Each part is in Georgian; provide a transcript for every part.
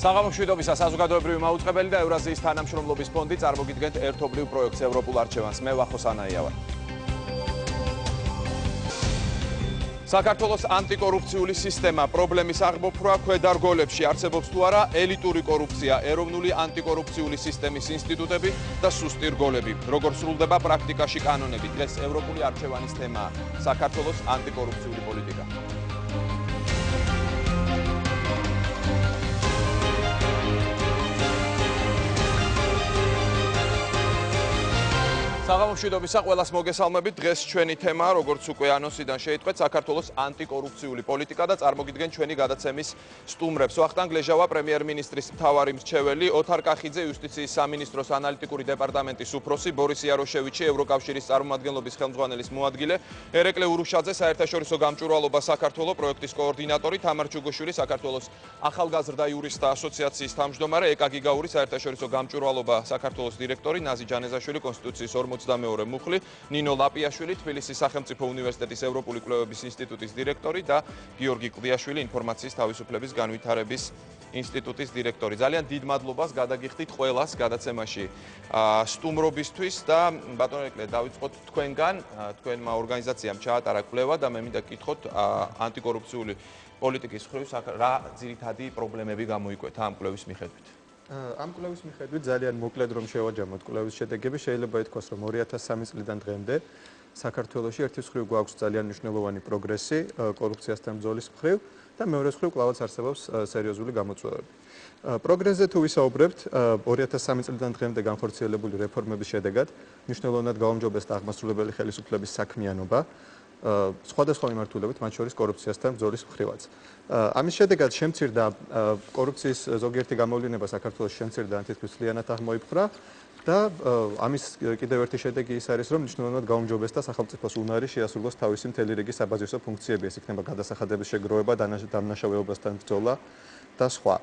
საღამოშვიდობისა საზოგადოებრივი მაუწყებელი და ევრაზიის თანამშრომლობის ფონდი წარმოგიდგენთ ერთობლივ პროექტს ევროპულ არჩევანს. მე ვახოს ანაია ვარ. საქართველოს ანტიკორუფციული სისტემა პრობლემის აღმოფხვრა ქვედარგოლებში არსებობს თუ არა ელიტური კორუფცია, ეროვნული ანტიკორუფციული სისტემის ინსტიტუტები და სუსტი რგოლები. როგორ სრულდება პრაქტიკაში კანონები? დღეს ევროპული არჩევანის თემაა საქართველოს ანტიკორუფციული პოლიტიკა. საღამოშვიდობისა ყველას მოგესალმებით. დღეს ჩვენი თემაა, როგორც უკვე ანონსიდან შეიტყვეთ, საქართველოს ანტიკორუფციული პოლიტიკა და წარმოგიდგენ ჩვენი გადაცემის სტუმრებს. ვახტანგ ლეჟავა, პრემიერ-მინისტრის მთავარი მრჩეველი, ოთარ კახიძე, იუსტიციის სამინისტროს ანალიტიკური დეპარტამენტის უფროსი, ბორის იაროშევიჩი, ევროკავშირის წარმომადგენლობის ხელმძღვანელის მოადგილე, ერეკლე ურუშაძე, საერთაშორისო გამჭვირვალობა საქართველოს პროექტის კოორდინატორი, თამარ ჩუგუშვილი, საქართველოს ახალგაზრდა იურისტთა ასოციაციის თავმჯდომარე, ეკა გიგაური, საერთაშორისო გამჭვირვალობა საქართველოს დირექტორი, ნაზი ჯანეზაშვილი, კონსტიტუციის 42 მუხლი, ნინო ლაპიაშვილი, თბილისის სახელმწიფო უნივერსიტეტის ევროპული კვლევების ინსტიტუტის დირექტორი და გიორგი კლდიაშვილი, ინფორმაციის თავისუფლების განვითარების ინსტიტუტის დირექტორი. ძალიან დიდ მადლობას გადაგიხდით ყველას გადაცემაში სტუმრობისთვის და ბატონო ერეკლე, დავიწყოთ თქვენგან. თქვენმა ორგანიზაციამ ჩაატარა კვლევა და მე მინდა გკითხოთ ანტიკორუფციული პოლიტიკის მხრივ რა ძირითადი პრობლემები გამოიკვეთა ამ კვლევის მიხედვით. ამ კვლევის მიხედვით ძალიან მოკლედ რომ შევაჯამოთ კვლევის შედეგები, შეიძლება ითქვას, რომ 2003 წლიდან დღემდე საქართველოში ერთის მხრივ გვაქვს ძალიან მნიშვნელოვანი პროგრესი კორუფციასთან ბრძოლის მხრივ და მეორეს მხრივ კვლავაც არსებობს სერიოზული გამოწვევები. პროგრესზე თუ ვისაუბრებთ, 2003 წლიდან დღემდე განხორციელებული რეფორმების შედეგად მნიშვნელოვნად გაუმჯობესდა აღმასრულებელი ხელისუფლების საქმიანობა სხვადასხვა მიმართულებით, მათ შორის კორუფციასთან ბრძოლის მხრივაც. ამის შედეგად შემცირდა კორუფციის ზოგიერთი გამოვლინება საქართველოს შემცირდა თითქმის მთლიანად აღმოიფხვრა და ამის კიდევ ერთი შედეგი ის არის, რომ მნიშვნელოვნად გაუმჯობესდა სახელმწიფოს უნარი შეასრულოს თავისი მთელი რიგი საბაზისო ფუნქციები, ეს იქნება გადასახადების შეგროვება, დამნაშავეობასთან ბრძოლა და სხვა.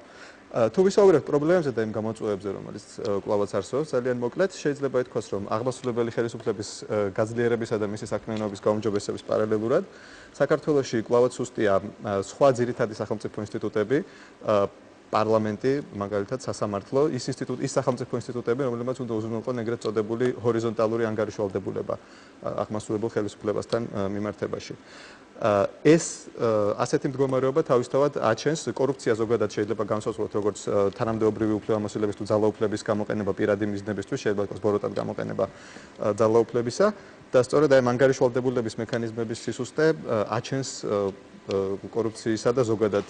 თუ ვისაუბრებთ პრობლემებზე და იმ გამოწვევებზე, რომელიც კვლავაც არსებობს, ძალიან მოკლედ შეიძლება ითქვას, რომ აღმასრულებელი ხელისუფლების გაძლიერებისა და მისი საქმიანობის გაუმჯობესების პარალელურად საქართველოში კვლავაც სუსტია სხვა ძირითადი სახელმწიფო ინსტიტუტები, პარლამენტი, მაგალითად სასამართლო, ის სახელმწიფო ინსტიტუტები, რომლებმაც უნდა უზრუნველყონ ეგრეთ წოდებული ჰორიზონტალური ანგარიშვალდებულება აღმასრულებელ ხელისუფლებასთან მიმართებაში. ეს ასეთი მდგომარეობა თავისთავად აჩენს კორუფცია ზოგადად შეიძლება განსაზღვროთ როგორც თანამდებობრივი უფლებამოსილების თუ ძალაუფლების გამოყენება პირადი მიზნებისთვის, შეიძლება იყოს ბოროტად გამოყენება ძალაუფლებისა და სწორედ ამ ანგარიშვალდებულების მექანიზმების სისუსტე აჩენს კორუფციისა და ზოგადად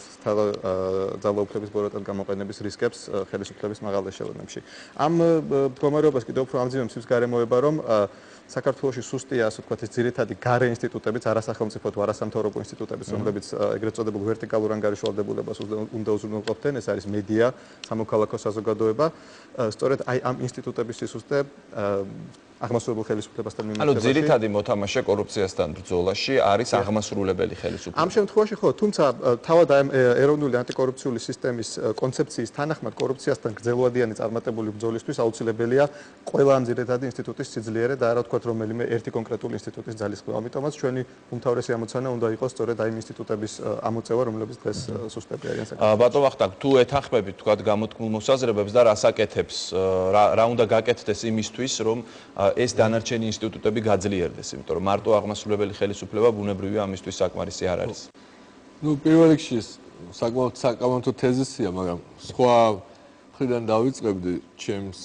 ძალაუფლების ბოროტად გამოყენების რისკებს ხელისუფლების მაღალ ეშელონებში. ამ მდგომარეობას კიდევ უფრო ამძიმებს ის გარემოება, რომ საქართველოში სუსტია, ასე ვთქვათ, ის ძირითადი გარე ინსტიტუტებიც, არასახელმწიფო თუ არასამთავრობო ინსტიტუტებიც, რომლებიც ეგრეთ წოდებულ ვერტიკალურ ანგარიშვალდებულებას უნდა უზრუნველყოფდნენ, ეს არის მედია, სამოქალაქო საზოგადოება. სწორედ აი ამ ინსტიტუტების სისუსტე აღმასრულებელ ხელისუფლებასთან მიმართებაში. ანუ ძირითადი მოთამაშე კორუფციასთან ბრძოლაში არის აღმასრულებელი ხელისუფლება. ამ შემთხვევაში ხო, თუმცა თავად ამ ეროვნული ანტიკორუფციული სისტემის კონცეფციის თანახმად კორუფციასთან გრძელვადიანი წარმატებული ბრძოლისთვის აუცილებელია ყველა ამ ძირითადი ინსტიტუტის სიძლიერე და არა ვთქვათ რომელიმე ერთი კონკრეტული ინსტიტუტის ძალისხმევა. ამიტომაც ჩვენი უმთავრესი ამოცანა უნდა იყოს სწორედ აი იმ ინსტიტუტების ამოწევა, რომლებიც დღეს სუსტები არიან საქართველოში. ბატონო ვახტანგ, თუ ეთანხმებით თქვათ გამოთქმულ მოსაზრებებს და რას აკეთებს, რა უნდა გაკეთდეს იმისთვის, რომ ეს დანარჩენი ინსტიტუტები გაძლიერდეს, იმიტომ რომ მარტო აღმასრულებელი ხელისუფლება ბუნებრივია ამისთვის საკმარისი არ არის. ნუ პირველ რიგში საკმაოდ საკამათო თეზისია, მაგრამ სხვა მხრიდან დავიწყებდი ჩემს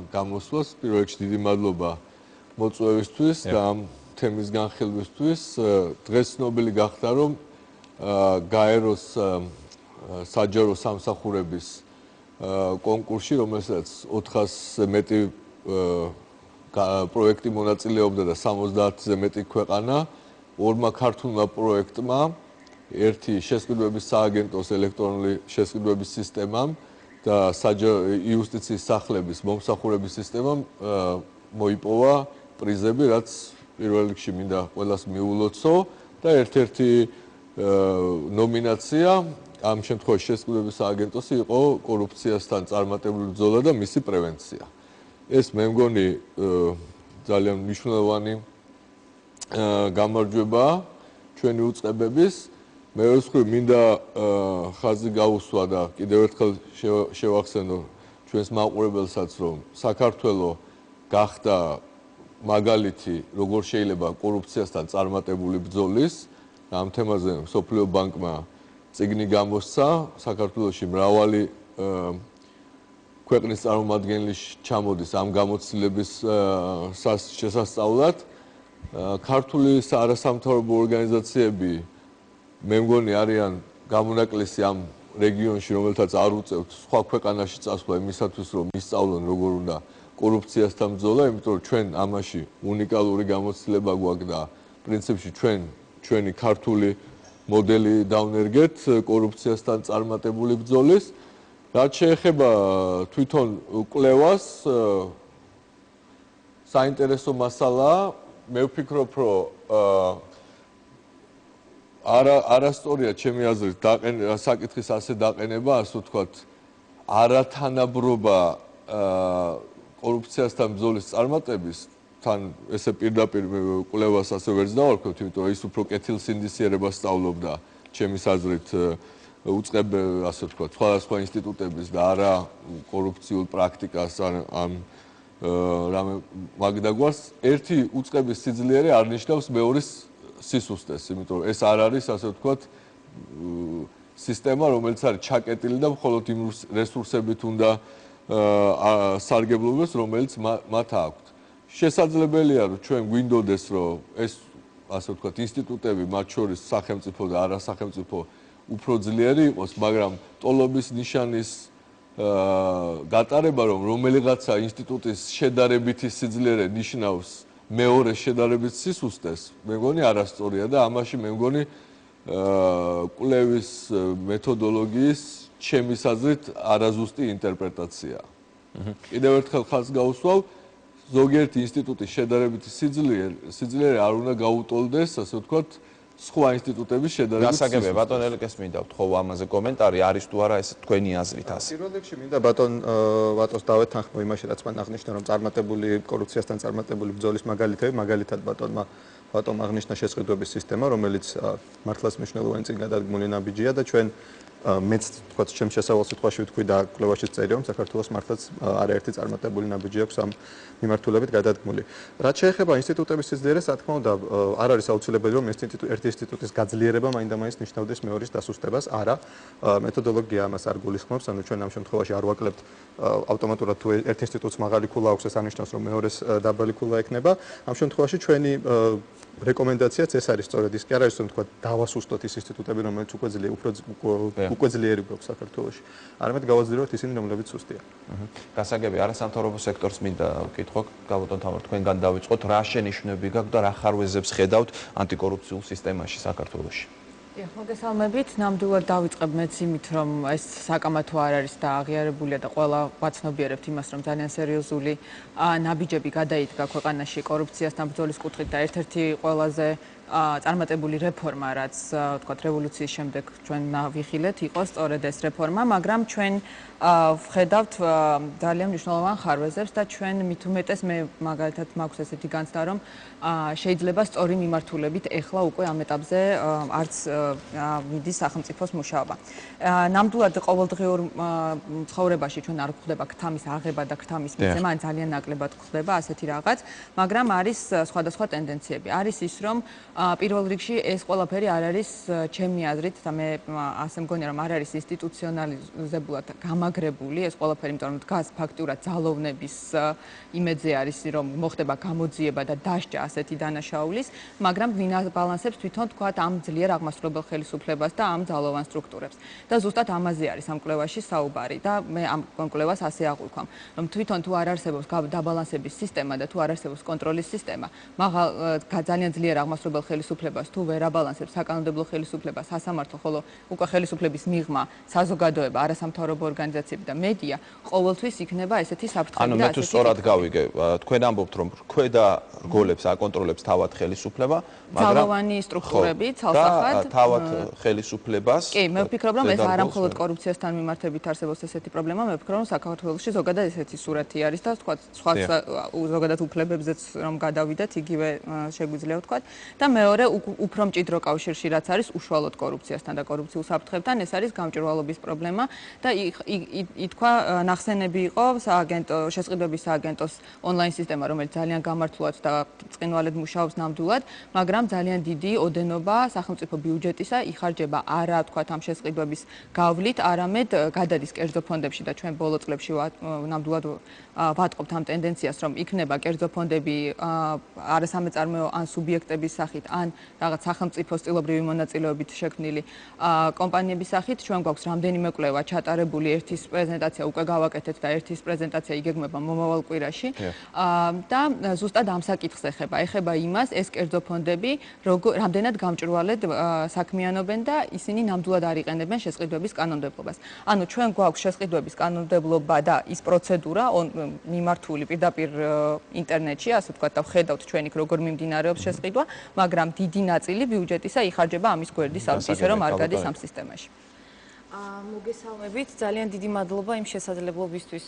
გამოსვლას. პირველ რიგში დიდი მადლობა მოწვევისთვის და ამ თემის განხილვისთვის. დღეს ცნობილი გახდა, რომ გაეროს საჯარო სამსახურების კონკურსში, რომელსაც 400-ზე მეტი პროექტი მონაწილეობდა და 70-ზე მეტი ქვეყანა, ორმა ქართულმა პროექტმა, ერთი შესყიდვების სააგენტოს ელექტრონული შესყიდვების სისტემამ და იუსტიციის სახლების მომსახურების სისტემამ მოიპოვა პრიზები, რაც პირველ რიგში მინდა ყველას მიულოცო და ერთ-ერთი ნომინაცია ამ შემთხვევაში შესყიდვების სააგენტოსი იყო კორუფციასთან წარმატებული ბრძოლა და მისი პრევენცია. ეს მე მგონი ძალიან მნიშვნელოვანი გამარჯვებაა ჩვენი უწყებების მეორე მხრივ მინდა ხაზი გაუსვა და კიდევ ერთხელ შევახსენო ჩვენს მაყურებელსაც, რომ საქართველო გახდა მაგალითი, როგორ შეიძლება კორუფციასთან წარმატებული ბრძოლის. ამ თემაზე მსოფლიო ბანკმა წიგნი გამოსცა, საქართველოში მრავალი ქვეყნის წარმომადგენელი ჩამოდის ამ გამოცდილების შესასწავლად. ქართული არასამთავრობო ორგანიზაციები მე მგონი არიან გამონაკლისი ამ რეგიონში, რომელთაც არ უწევთ სხვა ქვეყანაში წასვლა იმისათვის, რომ ისწავლონ როგორ უნდა კორუფციასთან ბრძოლა, იმიტომ რომ ჩვენ ამაში უნიკალური გამოცდილება გვაქვს და პრინციპში ჩვენი ქართული მოდელი დავნერგეთ კორუფციასთან წარმატებული ბრძოლის. რაც შეეხება თვითონ კვლევას, საინტერესო მასალაა. მე ვფიქრობ, რომ არასწორია ჩემი აზრით საკითხის ასე დაყენება, ასე ვთქვათ, არათანაბრობა კორუფციასთან ბრძოლის წარმატების თან ესე პირდაპირ კვლევას ასე ვერც დავარქვევთ, იმიტომ რომ ის უფრო კეთილსინდისიერებას სწავლობდა ჩემის აზრით უწყებ ასე ვთქვათ სხვადასხვა ინსტიტუტების და არა კორუფციულ პრაქტიკას ამ რამე მაგდაგვარს ერთი უწყების სიძლიერე არ ნიშნავს მეორის სისუსტეს, იმიტომ რომ ეს არ არის ასე ვთქვათ სისტემა, რომელიც არის ჩაკეტილი და მხოლოდ იმ რესურსებით უნდა სარგებლობდეს, რომელიც მათ აქვთ. შესაძლებელია, რომ ჩვენ გვინდოდეს, რომ ეს ასე ვთქვათ ინსტიტუტები, მათ შორის სახელმწიფო და არასახელმწიფო უფრო ძლიერი იყოს, მაგრამ ტოლობის ნიშანის გატარება, რომ რომელიღაცა ინსტიტუტის შედარებითი სიძლიერე ნიშნავს მეორე შედარებით სისუსტეს, მე მგონი არასწორია და ამაში მე მგონი კვლევის მეთოდოლოგიის ჩემის აზრით არაზუსტი ინტერპრეტაციაა. კიდევ ერთხელ ხაზს გავუსვავ, ზოგიერთი ინსტიტუტის შედარებითი სიძლიერე არ უნდა გაუტოლდეს, ასე ვთქვათ, სხვა ინსტიტუტების შედარებით. გასაგებია, ბატონ ელიკეს მინდა ვთხოვო ამაზე კომენტარი, არის თუ არა ეს თქვენი აზრით ასე. პირველ რიგში მინდა ბატონს დავეთანხმო იმაში, რაც მან აღნიშნა, რომ წარმატებული კორუფციასთან წარმატებული ბრძოლის მაგალითები, მაგალითად ბატონმა აღნიშნა შესყიდვების სისტემა, რომელიც მართლაც მნიშვნელოვანი წინ გადადგმული ნაბიჯია და ჩვენ მეც თქვა ჩემს შესავალ სიტყვაში ვთქვი და კვლევაშიც წერია, რომ საქართველოს მართლაც არაერთი წარმატებული ნაბიჯი აქვს ამ მიმართულებით გადადგმული. რაც შეეხება ინსტიტუტების სიძლიერეს, რა თქმა უნდა, არ არის აუცილებელი, რომ ერთი ინსტიტუტის გაძლიერება მაინდა-მაინც ნიშნავდეს მეორის დასუსტებას. არა, მეთოდოლოგია ამას არ გულისხმობს, ანუ ჩვენ ამ შემთხვევაში არ ვაკლებთ ავტომატურად თუ ერთ ინსტიტუტს მაღალი ქულა აქვს, ეს არნიშნავს, რომ მეორეს დაბალი ქულა ექნება. ამ შემთხვევაში ჩვენი რეკომენდაციაც ეს არის სწორედ ის კი არ არის, რომ თქვა დავასუსტოთ ის ინსტიტუტები, რომელიც უკვე ძლიერი გვაქვს საქართველოში. არამედ გავაძლიეროთ ისინი, რომლებიც სუსტია. გასაგები, არასამთავრობო სექტორს მინდა ვკითხო, გაბატონ თამარ, თქვენგან დავიწყოთ, რა შენიშვნები გაქვთ და რა ხარვეზებს ხედავთ ანტიკორუფციულ სისტემაში საქართველოში? მოგესალმებით, ნამდვილად დავიწყებ მეც იმით, რომ ეს საკამათო არ არის და აღიარებულია და ყველა ვაცნობიერებთ იმას, რომ ძალიან სერიოზული ნაბიჯები გადაიდგა ქვეყანაში კორუფციასთან ბრძოლის კუთხით და ერთ-ერთი ყველაზე წარმატებული რეფორმა, რაც ვთქვათ რევოლუციის შემდეგ ჩვენ ვიხილეთ, იყო სწორედ ეს რეფორმა, მაგრამ ჩვენ ვხედავთ ძალიან მნიშვნელოვან ხარვეზებს და ჩვენ მით უმეტეს მე მაგალითად მაქვს ესეთი განცდა, რომ შეიძლება სწორი მიმართულებით ეხლა უკვე ამ ეტაპზე არც მიდის სახელმწიფოს მუშაობა. ნამდვილად ყოველდღიურ ცხოვრებაში ჩვენ არ გვხდება ქთამის აღება და ქთამის მიცემა, ძალიან ნაკლებად გვხდება ასეთი რაღაც, მაგრამ არის სხვადასხვა ტენდენციები. არის ის, რომ პირველ რიგში ეს ყველაფერი არ არის ჩემი აზრით და მე ასე მგონია, რომ არ არის ინსტიტუციონალიზებულად გამაგრებული ეს ყველაფერი, იმიტომ რომ დგას ფაქტურად ძალოვნების იმედზე არის, რომ მოხდება გამოძიება და დასჯა ასეთი დანაშაულის, მაგრამ ვინ აბალანსებს თვითონ თქვათ ამ ძლიერ აღმასრულებელ ხელისუფლებას და ამ ძალოვან სტრუქტურებს. და ზუსტად ამაზე არის ამ კვლევაში საუბარი და მე ამ კვლევას ასე აღვიქვამ, რომ თვითონ თუ არ არსებობს დაბალანსების სისტემა და თუ არ არსებობს კონტროლის სისტემა, ძალიან ძლიერ აღმასრულებელ ხელისუფლებას თუ ვერ აბალანსებს საკანონმდებლო ხელისუფლებას, სასამართლო, ხოლო უკვე ხელისუფლების მიღმა, საზოგადოება, არასამთავრობო ორგანიზაციები და მედია ყოველთვის იქნება ესეთი საფრთხები და ანუ მე თუ სწორად გავიგე, თქვენ ამბობთ, რომ ქვედა რგოლებს აკონტროლებს თავად ხელისუფლება, მაგრამ ძალოვანი სტრუქტურები ცალსახად თავად ხელისუფლებას. კი, მე ვფიქრობ, რომ ეს არა მხოლოდ კორუფციასთან მიმართებით არსებობს ესეთი პრობლემა, მე ვფიქრობ, რომ საქართველოში ზოგადად ესეთი სურათი არის და სხვა ზოგადად უფლებებზეც რომ გადავიდეთ, იგივე შეგვიძლია ვთქვათ. და მე მეორე უფრო მჭიდრო კავშირში რაც არის უშუალოდ კორუფციასთან და კორუფციულ საფრთხებთან, ეს არის გამჭვირვალობის პრობლემა და ითქვა ნახსენები იყო შესყიდვების სააგენტოს ონლაინ სისტემა, რომელიც ძალიან გამართულად და ბრწყინვალედ მუშაობს ნამდვილად, მაგრამ ძალიან დიდი ოდენობა სახელმწიფო ბიუჯეტისა იხარჯება არა თქვათ ამ შესყიდვების გავლით, არამედ გადადის კერძო ფონდებში და ჩვენ ბოლო წლებში ნამდვილად ვატყობთ ამ ტენდენციას, რომ იქნება კერძო ფონდები არასამეწარმეო ან სუბიექტების სახით, ან რაღაც სახელმწიფო სტილობრივი მონაწილეობით შექმნილი კომპანიების სახით. ჩვენ გვაქვს რამდენიმე კვლევა ჩატარებული, ერთის პრეზენტაცია უკვე გავაკეთეთ და ერთის პრეზენტაცია იგეგმება მომავალ კვირაში. და ზუსტად ამ საკითხს ეხება იმას, ეს კერძო ფონდები რამდენად გამჭვირვალედ საქმიანობენ და ისინი ნამდვილად არ იყენებენ შესყიდვების კანონმდებლობას. ანუ ჩვენ გვაქვს შესყიდვების კანონმდებლობა და ის პროცედურა მიმართული პირდაპირ ინტერნეტში, ასე ვთქვათ, და ვხედავთ ჩვენ იქ როგორ მიმდინარეობს შესყიდვა, მაგრამ დიდი ნაწილი ბიუჯეტისა იხარჯება ამის გვერდის ისე რომ არ გადის ამ სისტემაში. მოგესალმებით, ძალიან დიდი მადლობა იმ შესაძლებლობისთვის,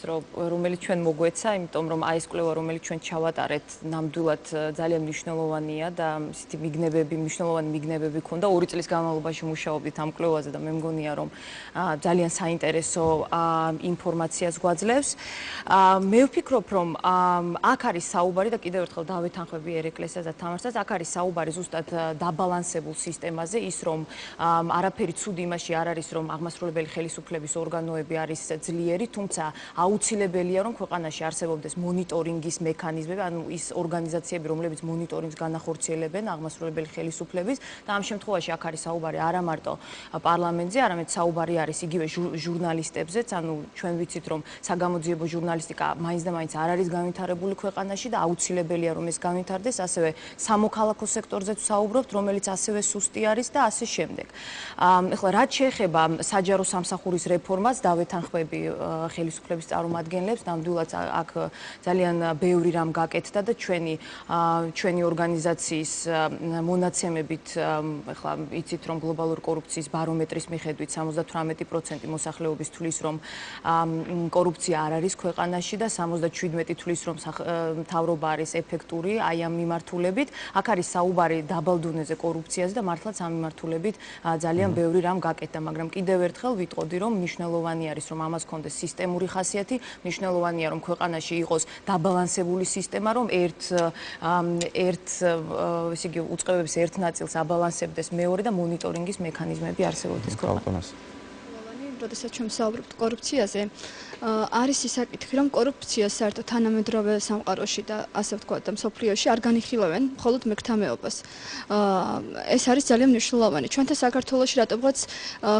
რომელიც ჩვენ მოგვეცა, იმიტომ რომ აი ეს კვლევა, რომელიც ჩვენ ჩავატარეთ, ნამდვილად ძალიან მნიშვნელოვანია და ისეთი მნიშვნელოვანი მიგნებები ქონდა. 2 წლის განმავლობაში მუშაობდით ამ კვლევაზე და მე მგონია, რომ ძალიან საინტერესო ინფორმაციას გვაძლევს. მე ვფიქრობ, რომ აქ არის საუბარი და კიდევ ერთხელ დავეთანხმები ერეკლესას და თამარსაც, აქ არის საუბარი ზუსტად დაბალანსებულ სისტემაზე, ის რომ არაფერი ცუდი იმაში არ არის, რომ აღმასრულებელი ხელისუფლების ორგანოები არის ძლიერი, თუმცა აუცილებელია, რომ ქვეყანაში არსებობდეს მონიტორინგის მექანიზმები, ანუ ის ორგანიზაციები, რომლებიც მონიტორინგს განახორციელებენ აღმასრულებელი ხელისუფლების და ამ შემთხვევაში აქ არის საუბარი არა მარტო პარლამენტზე, არამედ საუბარი არის იგივე ჟურნალისტებზეც, ანუ ჩვენ ვიცით, რომ საგამოძიებო ჟურნალისტიკა მაინც და მაინც არ არის განვითარებული ქვეყანაში და აუცილებელია, რომ ეს განვითარდეს, ასევე სამოქალაქო სექტორზეც ვსაუბრობთ, რომელიც ასევე სუსტი არის და ასე შემდეგ. ეხლა რაც შეეხება საჯარო სამსახურის რეფორმას დავეთანხმები ხელისუფლების წარმომადგენლებს, ნამდვილად აქ ძალიან ბევრი რამ გაკეთდა და ჩვენი ორგანიზაციის მონაცემებით, ეხლა იცით, რომ გლობალურ კორუფციის ბარომეტრის მიხედვით 78% მოსახლეობის თვლის, რომ კორუფცია არ არის ქვეყანაში და 77 თვლის, რომ მთავრობა არის ეფექტური აი ამ მიმართულებით. აქ არის საუბარი დაბალ დონეზე კორუფციაზე და მართლაც ამ მიმართულებით ძალიან ბევრი რამ გაკეთდა, მაგრამ კიდევ ერთხელ ვიტყოდი, რომ მნიშვნელოვანი არის, რომ ამას კონდეს სისტემური ხასიათი, მნიშვნელოვანია, რომ ქვეყანაში იყოს დაბალანსებული სისტემა, რომ ესე იგი უწყებების ერთ ნაწილს აბალანსებდეს მეორე და მონიტორინგის მექანიზმები არსებობდეს ქვეყანაში. როდესაც ჩვენ ვსაუბრობთ კორუფციაზე, არის ის საკითხი, რომ კორუფციას საერთოდ თანამედროვე სამყაროში და ასე ვთქვათ, და მსოფლიოში არ განიხილავენ მხოლოდ მეკრთამეობას. ეს არის ძალიან მნიშვნელოვანი. ჩვენთან საქართველოში რატომღაც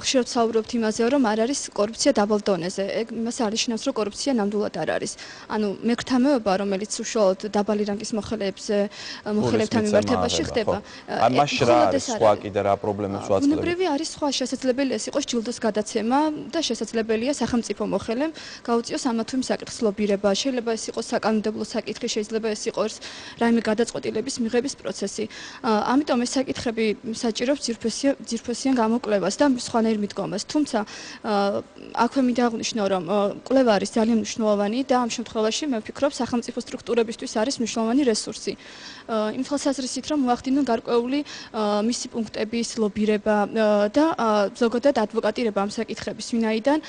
ხშირად ვსაუბრობთ იმაზე, რომ არ არის კორუფცია დაბალ დონეზე. იმას არ ნიშნავს, რომ კორუფცია ნამდვილად არ არის. ანუ მეკრთამეობა, რომელიც უშუალოდ დაბალი რანგის მოხელებთან მიმართებაში ხდება. ამაში რა არის სხვა კიდე რა პრობლემებს ვაწყდებით? ბუნებრივი არის სხვა, შესაძლებელია ეს იყოს ჯილდოს გადაცემა და შესაძლებელია სახელმწიფო მოხელემ გაუწიოს ამა თუ იმ საკითხს ლობირება. შეიძლება ეს იყოს საკანონმდებლო საკითხი, შეიძლება ეს იყოს რაიმე გადაწყვეტილების მიღების პროცესი. ამიტომ ეს საკითხები საჭიროებს ძირფესიან გამოკვლევას და სხვანაირ მიდგომას. თუმცა აქვე მინდა აღვნიშნო, რომ კვლევა არის ძალიან მნიშვნელოვანი და ამ შემთხვევაში მე ვფიქრობ, სახელმწიფო სტრუქტურებისთვის არის მნიშვნელოვანი რესურსი. იმ თვალსაზრისით, რომ მოახდინონ გარკვეული მისი პუნქტების ლობირება და ზოგადად ადვოკატირება ამ საკითხების, ვინაიდან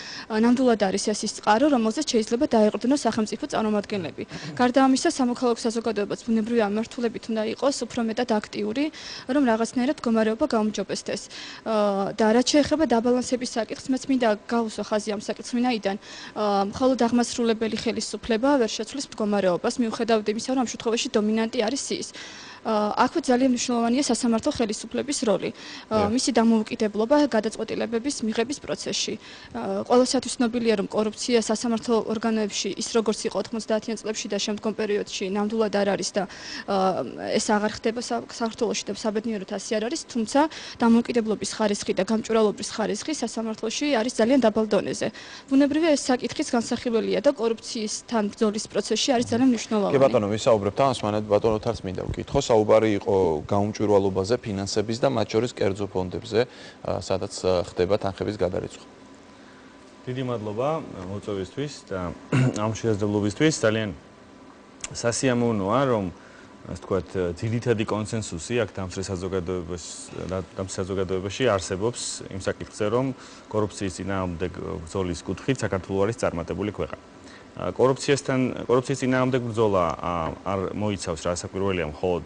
ნამდვილად არის ეს ის წყარო, რომელზეც შეიძლება დაეყრდნოს სახელმწიფო წარმომადგენლები. გარდა ამისა, სამოქალაქო საზოგადოებაც ბუნებრივი ამართულებით უნდა იყოს უფრო მეტად აქტიური, რომ რაღაცნაირად მდგომარეობა გაუმჯობესდეს. და რაც შეეხება დაბალანსების საკითხს, მეც მინდა გავუსვა ხაზი ამ საკითხს, ვინაიდან მხოლოდ აღმასრულებელი ხელისუფლება ვერ შეცვლის მდგომარეობას, მიუხედავად იმისა, რომ ამ შემთხვევაში დომინანტი არის ის. აქვე ძალიან მნიშვნელოვანია სასამართლო ხელისუფლების როლი. მისი დამოუკიდებლობა გადაწყვეტილებების მიღების პროცესში. ყველასათვის ცნობილია, რომ კორუფცია სასამართლო ორგანოებში ის როგორც იყო 90-იან წლებში და შემდგომ პერიოდში ნამდვილად არ არის და ეს აღარ ხდება საქართველოში და საბედნიეროდ ასე არ არის, თუმცა დამოუკიდებლობის ხარისხი და გამჭვირვალობის ხარისხი სასამართლოში არის ძალიან დაბალ დონეზე. ბუნებრივია ეს საკითხიც განსახილველია და კორუფციისთან ბრძოლის პროცესში არის ძალიან მნიშვნელოვანი. კი ბატონო, ვისაუბრებთ ამას, მანეთ ბატონოთაც მინდა ვკითხო. საუბარი იყო გაუმჭვირვალობაზე, ფინანსების და მათ შორის კერძო ფონდებზე, სადაც ხდება თანხების გადარიცხვა. დიდი მადლობა მოწვევისთვის და ამ შესაძლებლობისთვის. ძალიან სასიამოვნოა, რომ ასე ვთქვათ, ძირითადი კონსენსუსი აქ დამსწრე საზოგადოებაში არსებობს იმ საკითხზე, რომ კორუფციის წინააღმდეგ ბრძოლის კუთხით საქართველო არის წარმატებული ქვეყანა. კორუფციის წინააღმდეგ ბრძოლა არ მოიცავს რასაკვირველია მხოლოდ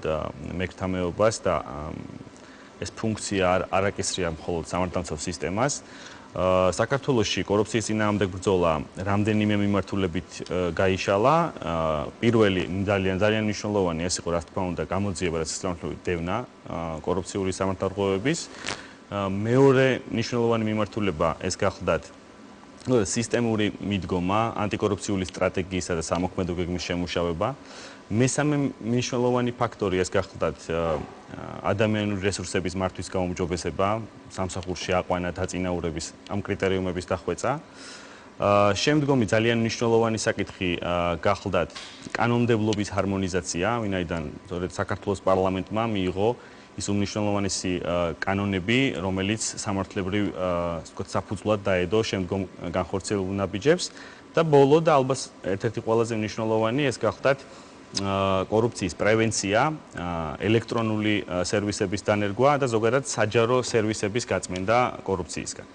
მეკრთამეობას და ეს ფუნქცია არ აკისრია მხოლოდ სამართალმცავ სისტემას. საქართველოში კორუფციის წინააღმდეგ ბრძოლა რამდენიმე მიმართულებით გაიშალა. პირველი ძალიან მნიშვნელოვანი ეს იყო, რა თქმა უნდა, გამოძიება და სისწრაფმოქმედი დევნა კორუფციული სამართალდღოების. მეორე მნიშვნელოვანი მიმართულება ეს გახლდათ სისტემური მიდგომა, ანტიკორუფციული სტრატეგიისა და სამოქმედო გეგმის შემუშავება. მესამე მნიშვნელოვანი ფაქტორი ეს გახლდათ ადამიანური რესურსების მართვის გაუმჯობესება, სამსახურში აყვანა დაწინაურების ამ კრიტერიუმების დახვეწა. შემდგომი ძალიან მნიშვნელოვანი საკითხი გახლდათ კანონმდებლობის ჰარმონიზაცია, ვინაიდან სწორედ საქართველოს პარლამენტმა მიიღო ის უმნიშვნელოვანესი კანონები, რომელიც სამართლებრივ საფუძვლად დაედო შემდგომ განხორციელებულ ნაბიჯებს და ბოლო და ალბათ ერთ-ერთი ყველაზე მნიშვნელოვანი ეს გახლდათ კორუფციის პრევენცია, ელექტრონული სერვისების დანერგვა და ზოგადად საჯარო სერვისების გაწმენდა კორუფციისგან.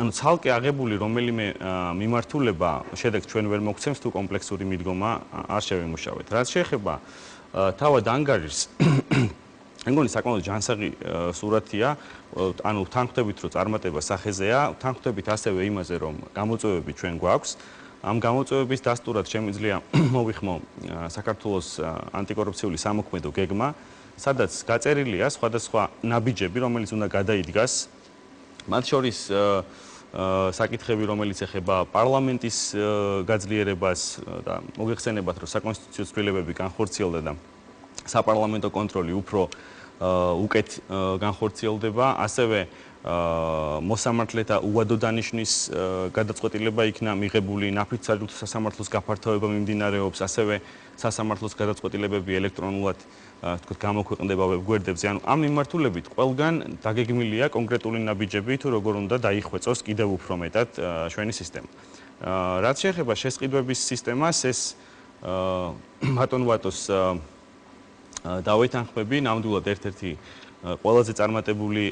ანუ ცალკე აღებული რომელიმე მიმართულება შედეგს ჩვენ ვერ მოგცემს თუ კომპლექსური მიდგომა არ შევიმუშავეთ. რაც შეეხება თავად ანგარიშს მეგონი საკმაოდ ჯანსაღი სურათია, ანუ თანხმდებით რომ წარმატება სახეზეა, თანხმდებით ასევე იმაზე რომ გამოწვევები ჩვენ გვაქვს. ამ გამოწვევების დასტურად შემიძლია მოვიხმო საქართველოს ანტიკორუფციული სამოქმედო გეგმა, სადაც გაწერილია სხვადასხვა ნაბიჯები, რომელიც უნდა გადაიდგას. მათ შორის საკითხები, რომელიც ეხება პარლამენტის გაძლიერებას და მოგეხსენებათ, რომ საკონსტიტუციო ცვლილებები განხორციელდა და საპარლამენტო კონტროლი უფრო უკეთ განხორციელდება, ასევე მოსამართლეთა უადო დანიშვნის გადაწყვეტილება იქნა მიღებული, ნაფიც საჯარო სასამართლოს გაფართოება მიმდინარეობს, ასევე სასამართლოს გადაწყვეტილებები ელექტრონულად თქო გამოქვეყნდება ვებგვერდებზე. ანუ ამ მიმართულებით ყველგან დაგეგმილია კონკრეტული ნაბიჯები თუ როგორ უნდა დაიხვეწოს კიდევ უფრო მეტად ჩვენი სისტემა. რაც შეეხება შესყიდვების სისტემას, ეს ბატონ ვატოს დავეთანხმები, ნამდვილად ერთ-ერთი ყველაზე წარმატებული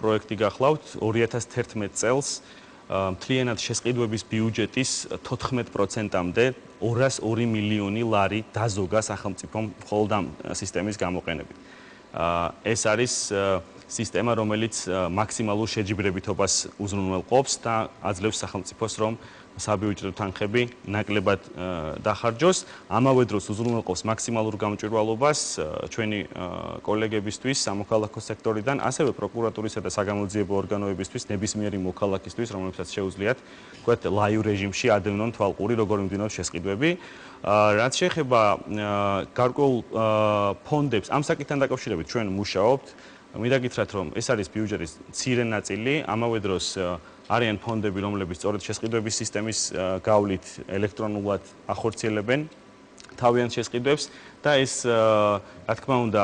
პროექტი გახლავთ 2011 წელს მთლიანად შესყიდვების ბიუჯეტის 14%-მდე 202 მილიონი ლარი დაზოგა სახელმწიფომ მხოლოდ ამ სისტემის გამოყენებით. ეს არის სისტემა, რომელიც მაქსიმალურ შეჯიბრებითობას უზრუნველყოფს და აძლევს სახელმწიფოს, რომ საბიუჯეტო თანხები ნაკლებად დახარჯოს. ამავე დროს უზრუნველყოფს მაქსიმალურ გამჭვირვალობას ჩვენი კოლეგებისთვის სამოქალაქო სექტორიდან, ასევე პროკურატურისა და საგამოძიებო ორგანოებისთვის, ნებისმიერი მოქალაქისთვის, რომლებსაც შეუძლიათ თქვათ ლაივ რეჟიმში ადევნონ თვალყური, როგორ მიმდინარეობს შესყიდვები. რაც შეეხება გარკვეულ ფონდებს, ამ საკითხთან დაკავშირებით ჩვენ მუშაობთ. მინდა გითხრათ, რომ ეს არის ბიუჯეტის მცირე ნაწილი, ამავე დროს არიან ფონდები, რომლებიც სწორედ შესყიდვების სისტემის გავლით ელექტრონულად ახორციელებენ თავიანთ შესყიდვებს და ეს რა თქმა უნდა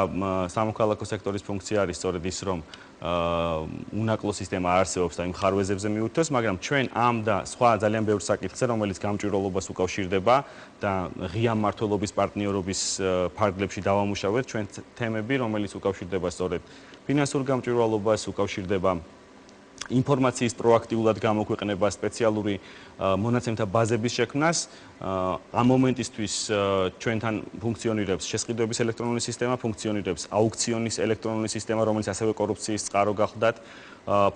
სამოქალაქო სექტორის ფუნქცია არის სწორედ ის, რომ უნაკლო სისტემა არსებობს და იმ ხარვეზებზე მიუთითოს, მაგრამ ჩვენ ამ და სხვა ძალიან ბევრ საკითხზე, რომელიც გამჭვირვალობას უკავშირდება და ღია მმართველობის პარტნიორობის ფარგლებში დავამუშავეთ ჩვენ თემები, რომელიც უკავშირდება სწორედ ფინანსურ გამჭვირვალობას, უკავშირდება ინფორმაციის პროაქტიულად გამოქვეყნება, სპეციალური მონაცემთა ბაზების შექმნას. ამ მომენტისთვის ჩვენთან ფუნქციონირებს შესყიდვების ელექტრონული სისტემა, ფუნქციონირებს აუქციონის ელექტრონული სისტემა, რომელიც ასევე კორუფციის წყარო გახლდათ.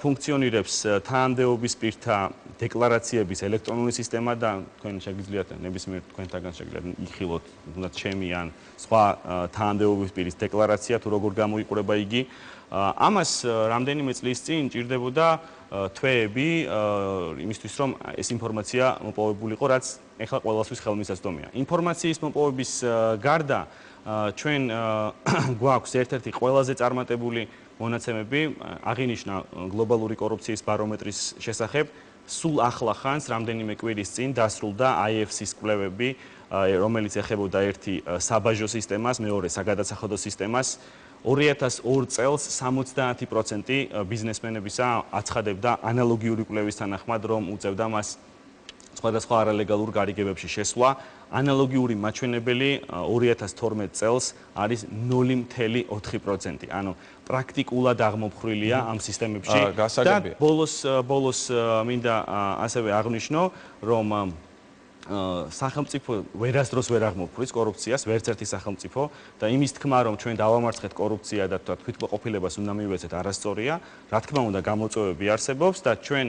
ფუნქციონირებს თანამდებობის პირთა დეკლარაციების ელექტრონული სისტემა და თქვენ შეგიძლიათ ნებისმიერ თქვენთაგან შეგიძლიათ იხილოთ, თუნდაც ჩემი ან სხვა თანამდებობის პირის დეკლარაცია თუ როგორ გამოიყურება იგი. ამას რამდენიმე წლის წინ ჭირდებოდა თვეები იმისთვის, რომ ეს ინფორმაცია მოპოვებულიყო, რაც ეხლა ყველასთვის ხელმისაწვდომია. ინფორმაციის მოპოვების გარდა ჩვენ გვაქვს ერთ-ერთი ყველაზე წარმატებული მონაცემები, აღინიშნა გლობალური კორუფციის ბარომეტრის შესახებ. სულ ახლა ხანს, რამდენიმე კვირის წინ დასრულდა IFC-ის კვლევები, რომელიც ეხებოდა ერთი საბაჟო სისტემას, მეორე საგადასახადო სისტემას. 2002 წელს 70% ბიზნესმენებისა აცხადებდა ანალოგიური კვლევის თანახმად, რომ უწევდა მას სხვადასხვა არალეგალურ გარიგებებში შესვლა. ანალოგიური მაჩვენებელი 2012 წელს არის 0.4%. ანუ პრაქტიკულად აღმოფხრილია ამ სისტემებში და ბოლოს მინდა ასევე აღვნიშნო, რომ სახელმწიფო ვერასდროს ვერ აღმოფხვრს კორუფციას, ვერც ერთი სახელმწიფო და იმის თქმა, რომ ჩვენ დავამარცხეთ კორუფცია და თვითმყოფილებას უნდა მივეცეთ, არასწორია. რა თქმა უნდა, გამოწვევები არსებობს და ჩვენ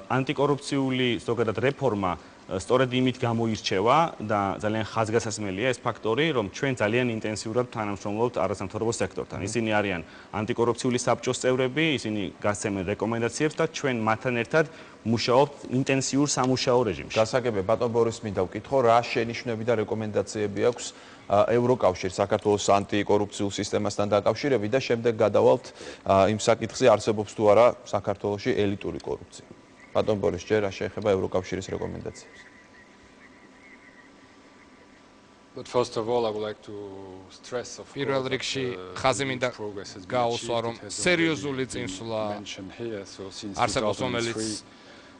ანტიკორუფციული ზოგადად რეფორმა სწორედ იმით გამოირჩევა და ძალიან ხაზგასასმელია ეს ფაქტორი, რომ ჩვენ ძალიან ინტენსიურად თანამშრომლობთ არასამთავრობო სექტორთან. ისინი არიან ანტიკორუფციული საბჭოს წევრები, ისინი გასცემენ რეკომენდაციებს და ჩვენ მათთან ერთად მუშაობთ ინტენსიურ სამუშაო რეჟიმში. გასაგებია, ბატონ ბორის, მინდა ვკითხო, რა შენიშვნები და რეკომენდაციები აქვს ევროკავშირს საქართველოს ანტიკორუფციულ სისტემასთან დაკავშირებით და შემდეგ გადავალთ იმ საკითხზე, არსებობს თუ არა საქართველოში ელიტური კორუფცია. ბატონ ბორის, ჯერ რა შეეხება ევროკავშირის რეკომენდაციებს? პირველ რიგში ხაზი მინდა გაუსვა, რომ სერიოზული წინსვლა არსებობს, რომელიც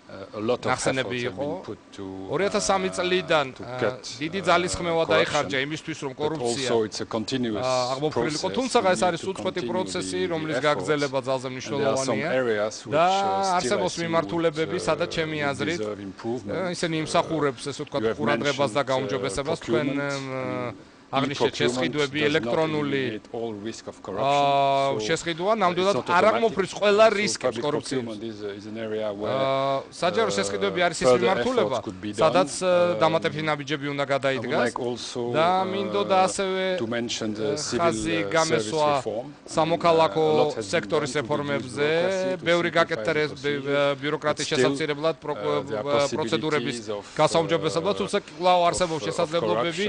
ნახსენები იყო 2003 წლიდან დიდი ძალისხმევა დაიხარჯა იმისთვის, რომ კორუფცია აღმოფხვრილიყო, თუმცა ეს არის უწყვეტი პროცესი, რომლის გაგრძელება ძალზე მნიშვნელოვანია და არსებობს მიმართულებები, სადაც ჩემი აზრით ისინი იმსახურებს, ესე ვთქვათ, ყურადღებას და გაუმჯობესებას თქვენ აღნიშნეთ შესყიდვები, ელექტრონული შესყიდვა ნამდვილად არ აღმოფხვრს ყველა რისკებს კორუფციას. საჯარო შესყიდვები არის ის მიმართულება, სადაც დამატებითი ნაბიჯები უნდა გადაიდგას და მინდოდა ასევე ხაზი გამესვა სამოქალაქო სექტორის რეფორმებზე, ბევრი გაკეთდა ბიუროკრატიის შესამცირებლად პროცედურების გასაუმჯობესებლად, თუმცა კვლავ არსებობს შესაძლებლობები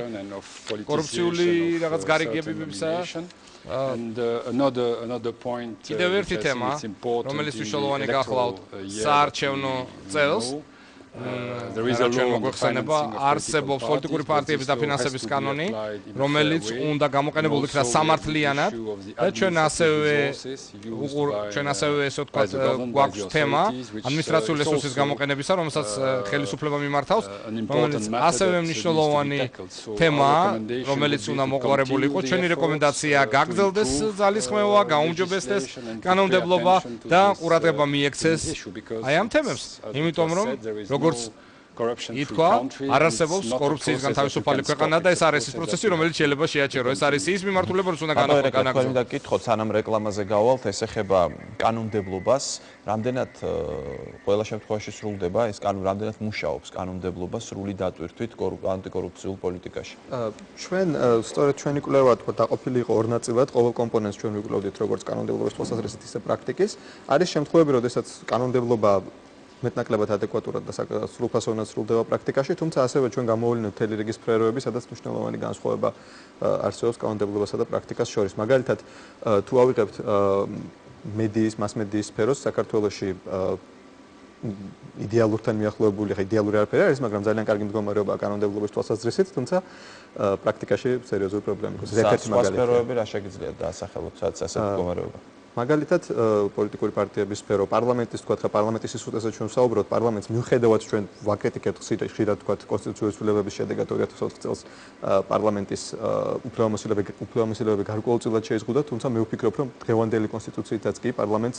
კორუფციული რაღაც გარიგებებისა. კიდევ ერთი თემა, რომელიც მნიშვნელოვანი გახლავთ საარჩევნო წელს, ჩვენ მოგვეხსენება, არსებობს პოლიტიკური პარტიების დაფინანსების კანონი, რომელიც უნდა გამოყენებულ იქნა სამართლიანად და ჩვენ ასევე ესე ვთქვათ, გვაქვს თემა ადმინისტრაციული რესურსის გამოყენებისა, რომელსაც ხელისუფლება მიმართავს, რომელიც ასევე მნიშვნელოვანი თემაა, რომელიც უნდა მოყვარებული იყოს. ჩვენი რეკომენდაცია გაგრძელდეს ძალისხმევა, გაუმჯობესდეს კანონმდებლობა და ყურადღება მიექცეს აი ამ თემებს, იმიტომ რომ როგორც ითქვა, არ არსებობს კორუფციისგან თავისუფალი ქვეყანა და ეს არის ის პროცესი, რომელიც შეიძლება შეაჩერო. ეს არის ის მიმართულება, რომელიც უნდა განაგრძო. მინდა გკითხოთ, სანამ რეკლამაზე გავალთ, ეს ეხება კანონმდებლობას, რამდენად ყველა შემთხვევაში სრულდება ეს რამდენად მუშაობს კანონმდებლობა სრული დატვირთვით ანტიკორუფციულ პოლიტიკაში. ჩვენ სწორედ ჩვენი კვლევა დაყოფილი იყო ორ ნაწილად, ყოველ კომპონენტს ჩვენ ვიკვლევდით როგორც კანონმდებლობის თვალსაზრისით, ისე პრაქტიკის. არის შემთხვევები, როდესაც კანონმდებლობა მეტნაკლებად ადეკვატურად და სრულფასოვნად სრულდება პრაქტიკაში, თუმცა ასევე ჩვენ გამოვლინებთ მთელი რიგი სფეროები, სადაც მნიშვნელოვანი განსხვავება არსებობს კანონმდებლობასა და პრაქტიკას შორის. მაგალითად, თუ ავიღებთ მასმედიის სფეროს, საქართველოში იდეალურთან მიახლოებული, იდეალური არაფერი არის, მაგრამ ძალიან კარგი მდგომარეობაა კანონმდებლობის თვალსაზრისით, თუმცა პრაქტიკაში სერიოზული პრობლემა აქვს. სხვა სფეროები რა შეგიძლიათ დაასახელოთ, სადაც ასე მდგომარეობა? მაგალითად, პოლიტიკური პარტიების სფერო, პარლამენტის თქვა, პარლამენტის სისტემაზე ჩვენ ვსაუბრობთ, პარლამენტს მიუხედავად ჩვენ ვაკრიტიკებთ ხშირად თქვა კონსტიტუციური ცვლილებების შედეგად 2004 წელს პარლამენტის უფლებამოსილებები გარკვეულწილად შეიზღუდა, თუმცა მე ვფიქრობ, რომ დღევანდელი კონსტიტუციითაც კი პარლამენტს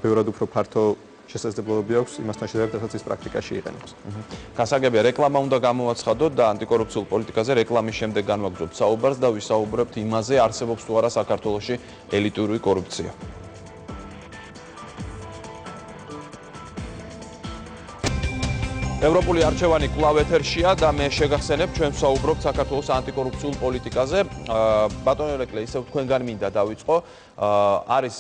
ბევრად უფრო ფართო შესაძლებლობები აქვს იმასთან შედარებით, რასაც ის პრაქტიკაში იყენებს. გასაგებია, რეკლამა უნდა გამოვაცხადოთ და ანტიკორუფციულ პოლიტიკაზე რეკლამის შემდეგ განვაგრძობთ საუბარს და ვისაუბრებთ იმაზე, არსებობს თუ არა საქართველოში ელიტური კორუფცია. ევროპული არჩევანი კვლავ ეთერშია და მე შეგახსენებ, ჩვენ ვსაუბრობთ საქართველოს ანტიკორუფციულ პოლიტიკაზე. ბატონო ერეკლე, ისევ თქვენგან მინდა დავიწყო. არის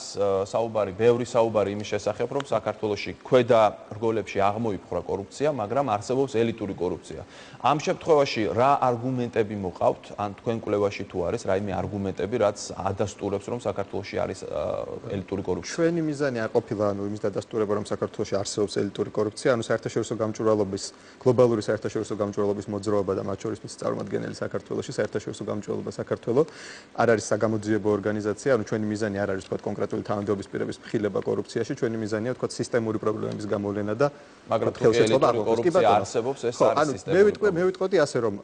საუბარი, ბევრი საუბარი იმის შესახებ, რომ საქართველოში ქვედა რგოლებში აღმოიფხვრა კორუფცია, მაგრამ არსებობს ელიტური კორუფცია. ამ შემთხვევაში რა არგუმენტები მოყავთ, ან თქვენ კვლევაში თუ არის რაიმე არგუმენტები, რაც ადასტურებს, რომ საქართველოში არის ელიტური კორუფცია? ჩვენი მიზანი არ ყოფილა, იმის დადასტურება, რომ საქართველოში არსებობს ელიტური კორუფცია, საერთაშორისო გამჭვირვალობები გლობალური საერთაშორისო გამჭვირვალობის მოძრაობა და მათ შორის მისი წარმომადგენელი საქართველოში საერთაშორისო გამჭვირვალობა საქართველოს არ არის საგამოძიებო ორგანიზაცია, ანუ ჩვენი მიზანი არ არის თქვა კონკრეტული თანამდებობის პირების მხილება კორუფციაში, ჩვენი მიზანია თქვა სისტემური პრობლემების გამოვლენა და მაგრამ კორუფცია არსებობს, ეს არის სისტემური. მე ვიტყოდი ასე რომ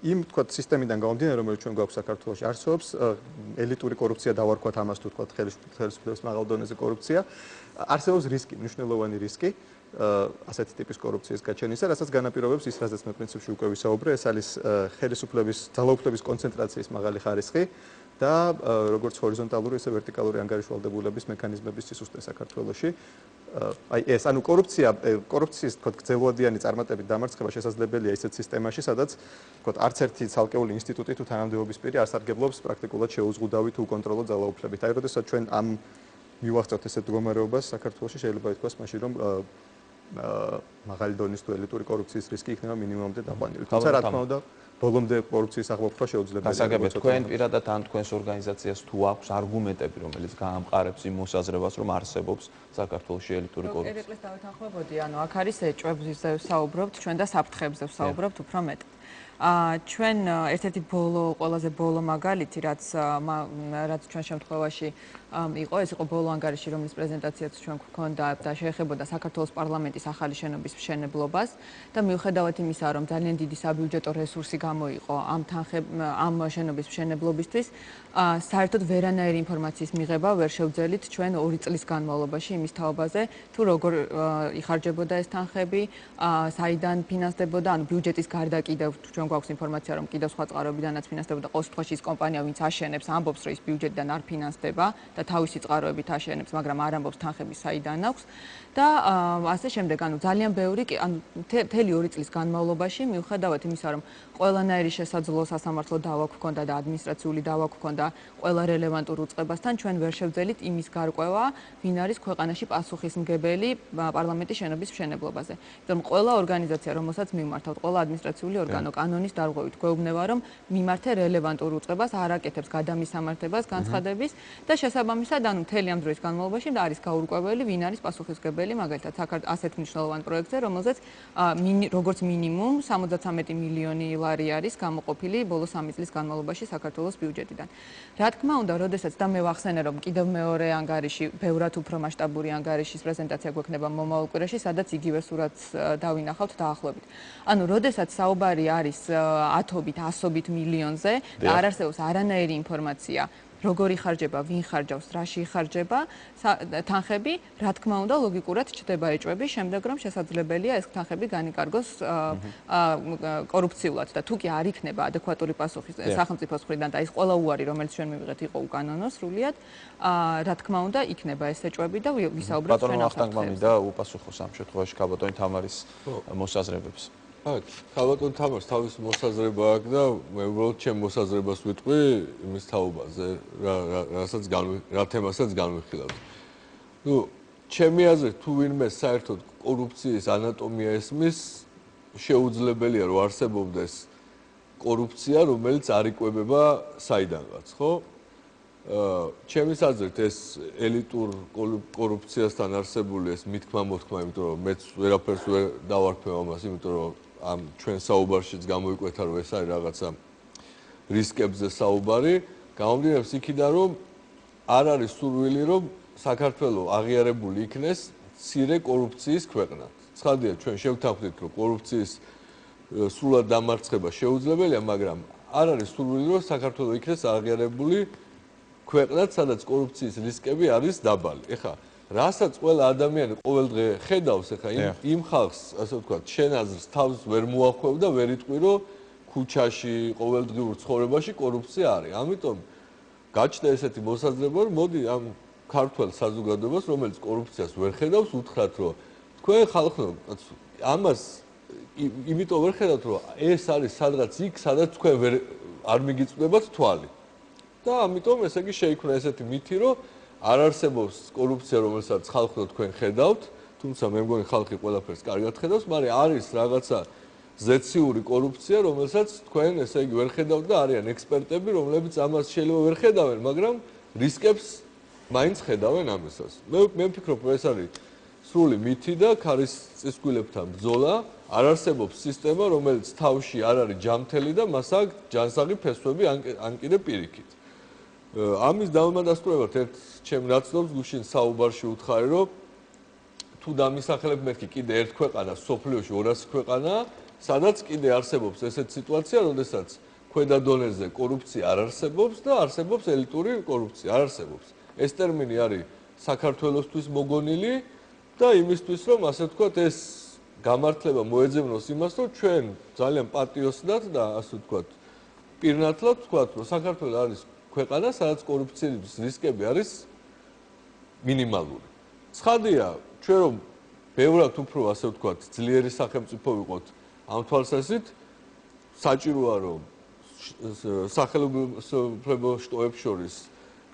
იმ თქვა სისტემიდან გამომდინარე, რომელიც ჩვენ გვაქვს საქართველოში არსებობს, ელიტური კორუფცია დავარქვათ ამას თუ თქვა ხელისუფლების მაღალ დონეზე კორუფცია, არსებობს რისკი, მნიშვნელოვანი რისკი ასეთი ტიპის კორუფციის გაჩენისა, რასაც განაპირობებს ის, რაზეც მე პრინციპში უკვე ვისაუბრე, ეს არის ხელისუფლების ძალაუფლების კონცენტრაციის მაღალი ხარისხი და როგორც ჰორიზონტალური, ისე ვერტიკალური ანგარიშვალდებულების მექანიზმების სისუსტე საქართველოში. აი ეს, ანუ კორუფციის თქვა გრძელვადიანი წარმატებით დამარცხება შესაძლებელია ისეთ სისტემაში, სადაც თქვა არც ერთი ცალკეული ინსტიტუტი თუ თანამდებობის პირი არ სარგებლობს პრაქტიკულად შეუზღუდავი თუ უკონტროლო ძალაუფლებით. აი, როდესაც ჩვენ ამ მივახცევთ ესეთ მდგომარეობას საქართველოში, შეიძლება ითქვას მაშინ რომ მაღალი დონის თუ ელიტური კორუფციის რისკი იქნება მინიმუმამდე დაყვანილი. თუმცა რა თქმა უნდა, ბოლომდე კორუფციის აღმოფხვრა შეუძლებელია. გასაგებია, თქვენ პირადად ან თქვენს ორგანიზაციას თუ აქვს არგუმენტები, რომელიც გაამყარებს იმ მოსაზრებას, რომ არსებობს საქართველოში ელიტური კორუფცია. ერეკლეს დავეთანხმებოდი, ანუ აქ არის ეჭვებზე ვსაუბრობთ, ჩვენ და საფრთხებზე ვსაუბრობთ უფრო მეტად. ჩვენ ერთ-ერთი ყველაზე ბოლო მაგალითი, რაც ჩვენ შემთხვევაში იყო, ეს იყო ბოლო ანგარიში, რომლის პრეზენტაციაც ჩვენ გვქონდა და შეეხებოდა საქართველოს პარლამენტის ახალი შენობის მშენებლობას და მიუხედავად იმისა, რომ ძალიან დიდი საბიუჯეტო რესურსი გამოიყო ამ შენობის მშენებლობისთვის, საერთოდ ვერანაირი ინფორმაციის მიღება ვერ შევძელით ჩვენ 2 წლის განმავლობაში იმის თაობაზე, თუ როგორ იხარჯებოდა ეს თანხები, საიდან ფინანსდებოდა, ანუ ბიუჯეტის გარდა კიდევ ჩვენ გვაქვს ინფორმაცია, რომ კიდევ სხვა წყაროებიდანაც ფინანსდებოდა. ყოველ შემთხვევაში ის კომპანია, ვინც აშენებს, ამბობს, რომ ის ბიუჯეტიდან არ ფინანსდება და თავისი წყაროებით აშენებს, მაგრამ არ ამბობს თანხები საიდან აქვს და ასე შემდეგ. ანუ ძალიან ბევრი, ანუ მთელი 2 წლის განმავლობაში, მიუხედავად იმისა, რომ ყველანაირი შესაძლო სასამართლო დავა გვქონდა და ადმინისტრაციული დავა გვქონდა ყველა რელევანტურ უწყებასთან, ჩვენ ვერ შევძელით იმის გარკვევა, ვინ არის ქვეყანაში პასუხისმგებელი პარლამენტის შენობის მშენებლობაზე. იმიტომ რომ ყველა ორგანიზაცია, რომელსაც მიმართავთ, ყველა ადმინისტრაციული ორგანო კანონის დარღვევით გვეუბნება, რომ მიმართე რელევანტურ უწყებას არ აკეთებს გადამისამართებას, განცხადების და შესაბამისად, ანუ მთელი ამ დროის განმავლობაში არის გაურკვეველი, ვინ არის პასუხისმგებელი, მაგალითად, ასეთ მნიშვნელოვან პროექტზე, რომელზეც როგორც მინიმუმ 73 მილიონი ლარი არის გამოყოფილი ბოლო 3 წლის განმავლობაში საქართველოს ბიუჯეტიდან. რა თქმა უნდა, როდესაც და მე ვახსენე, რომ კიდევ მეორე ანგარიში, ბევრად უფრო მასშტაბური ანგარიშის პრეზენტაცია გვექნება მომავალ კვირაში, სადაც იგივე სურათს დავინახავთ დაახლოებით. ანუ, როდესაც საუბარი არის ათობით, ასობით მილიონზე და არ არსებობს არანაირი ინფორმაცია, როგორი ხარჯება, ვინ ხარჯავს, რაში იხარჯება თანხები, რა თქმა უნდა, ლოგიკურად ჩდება ეჭვები, შემდეგ რომ შესაძლებელია ეს თანხები განიკარგოს კორუფციულად და თუ კი არ იქნება ადეკვატური პასუხი სახელმწიფოს მხრიდან და ის ყველა უარი, რომელიც ჩვენ მივიღეთ, იყო უკანონო სრულიად, რა თქმა უნდა, იქნება ეს ეჭვები და ვისაუბრებთ ჩვენ ამ ბატონო ვახტანგმა მინდა უპასუხოს ამ შემთხვევაში კაბატონი თამარის მოსაზრებებს. აქ კაბატონ თამარს თავის მოსაზრება აქვს და მე უბრალოდ ჩემ მოსაზრებას ვიტყვი იმის თაობაზე, რა თემასაც განვიხილავთ. ნუ, ჩემი აზრით, თუ ვინმე საერთოდ კორუფციის ანატომია ესმის, შეუძლებელია რომ არსებობდეს კორუფცია, რომელიც არ იკვებება საიდანღაც, ხო? ჩემი აზრით ეს ელიტურ კორუფციასთან არსებული ეს მithქმა-მოთქმა, იმიტომ რომ მეც ვერაფერს ვერ დავარქვევ ამას, იმიტომ რომ ამ ჩვენ საუბარშიც გამოიკვეთა რომ ეს არის რაღაცა რისკებზე საუბარი, გამომდინარეობს იქიდან რომ არ არის სურვილი რომ საქართველოს აღიარებული იქნეს მცირე კორუფციის ქვეყნად. ცხადია ჩვენ შევთანხმდით რომ კორუფციის სრულად დამარცხება შეუძლებელია, მაგრამ არ არის სურვილი რომ საქართველოს იქნეს აღიარებული ქვეყნად, სადაც კორუფციის რისკები არის დაბალი. ეხლა რასაც ყველა ადამიანი ყოველდღე ხედავს, ეხლა იმ ხალხს, ასე ვთქვათ, შენ აზრს თავს ვერ მოახვევ და ვერ იტყვი, რომ ქუჩაში, ყოველდღიურ ცხოვრებაში კორუფცია არის. ამიტომ გაჩნდა ესეთი მოსაზრება, რომ მოდი ამ ქართულ საზოგადოებას, რომელიც კორუფციას ვერ ხედავს, უთხრათ, რომ თქვენ ხალხო, ამას იმიტომ ვერ ხედავთ, რომ ეს არის სადღაც იქ, სადაც თქვენ არ მიგიწვდებათ თვალი. და ამიტომ ესე იგი შეიქმნა ესეთი მითი, რომ არ არსებობს კორუფცია, რომელსაც ხალხო თქვენ ხედავთ, თუმცა მე მგონი ხალხი ყველაფერს კარგად ხედავს, მაგრამ არის რაღაცა ზეციური კორუფცია, რომელსაც თქვენ ესე იგი ვერ ხედავთ და არიან ექსპერტები, რომლებიც ამას შეიძლება ვერ ხედავენ, მაგრამ რისკებს მაინც ხედავენ ამისას. მე ვფიქრობ, ეს არის სრული მითი და ქარის წისქვილებთან ბრძოლა. არ არსებობს სისტემა, რომელიც თავში არ არის ჯამთელი და მას აქვს ჯანსაღი ფესვები ან კიდე პირიქით. ამის დამადასტურებად ერთ ჩემ ნაცნობს გუშინ საუბარში უთხარი, რომ თუ დამისახელებ მეთქი კიდე ერთ ქვეყანას სოფლიოში 200 ქვეყანაა, სადაც კიდე არსებობს ესეთ სიტუაცია, როდესაც ქვედა დონეზე კორუფცია არ არსებობს და არსებობს ელიტური კორუფცია, არ არსებობს. ეს ტერმინი არის საქართველოსთვის მოგონილი და იმისთვის, რომ ასე ვთქვათ, ეს გამართლება მოეძებნოს იმას, რომ ჩვენ ძალიან პატიოსნად და ასე ვთქვათ, პირნათლად ვთქვათ, რომ საქართველო არის ქვეყანა, სადაც კორუფციის რისკები არის მინიმალური. ცხადია, ჩვენ რომ ბევრად უფრო ასე ვთქვათ, ძლიერი სახელმწიფო ვიყოთ ამ თვალსაზრისით, საჭიროა რომ სახელმწიფო შტოებს შორის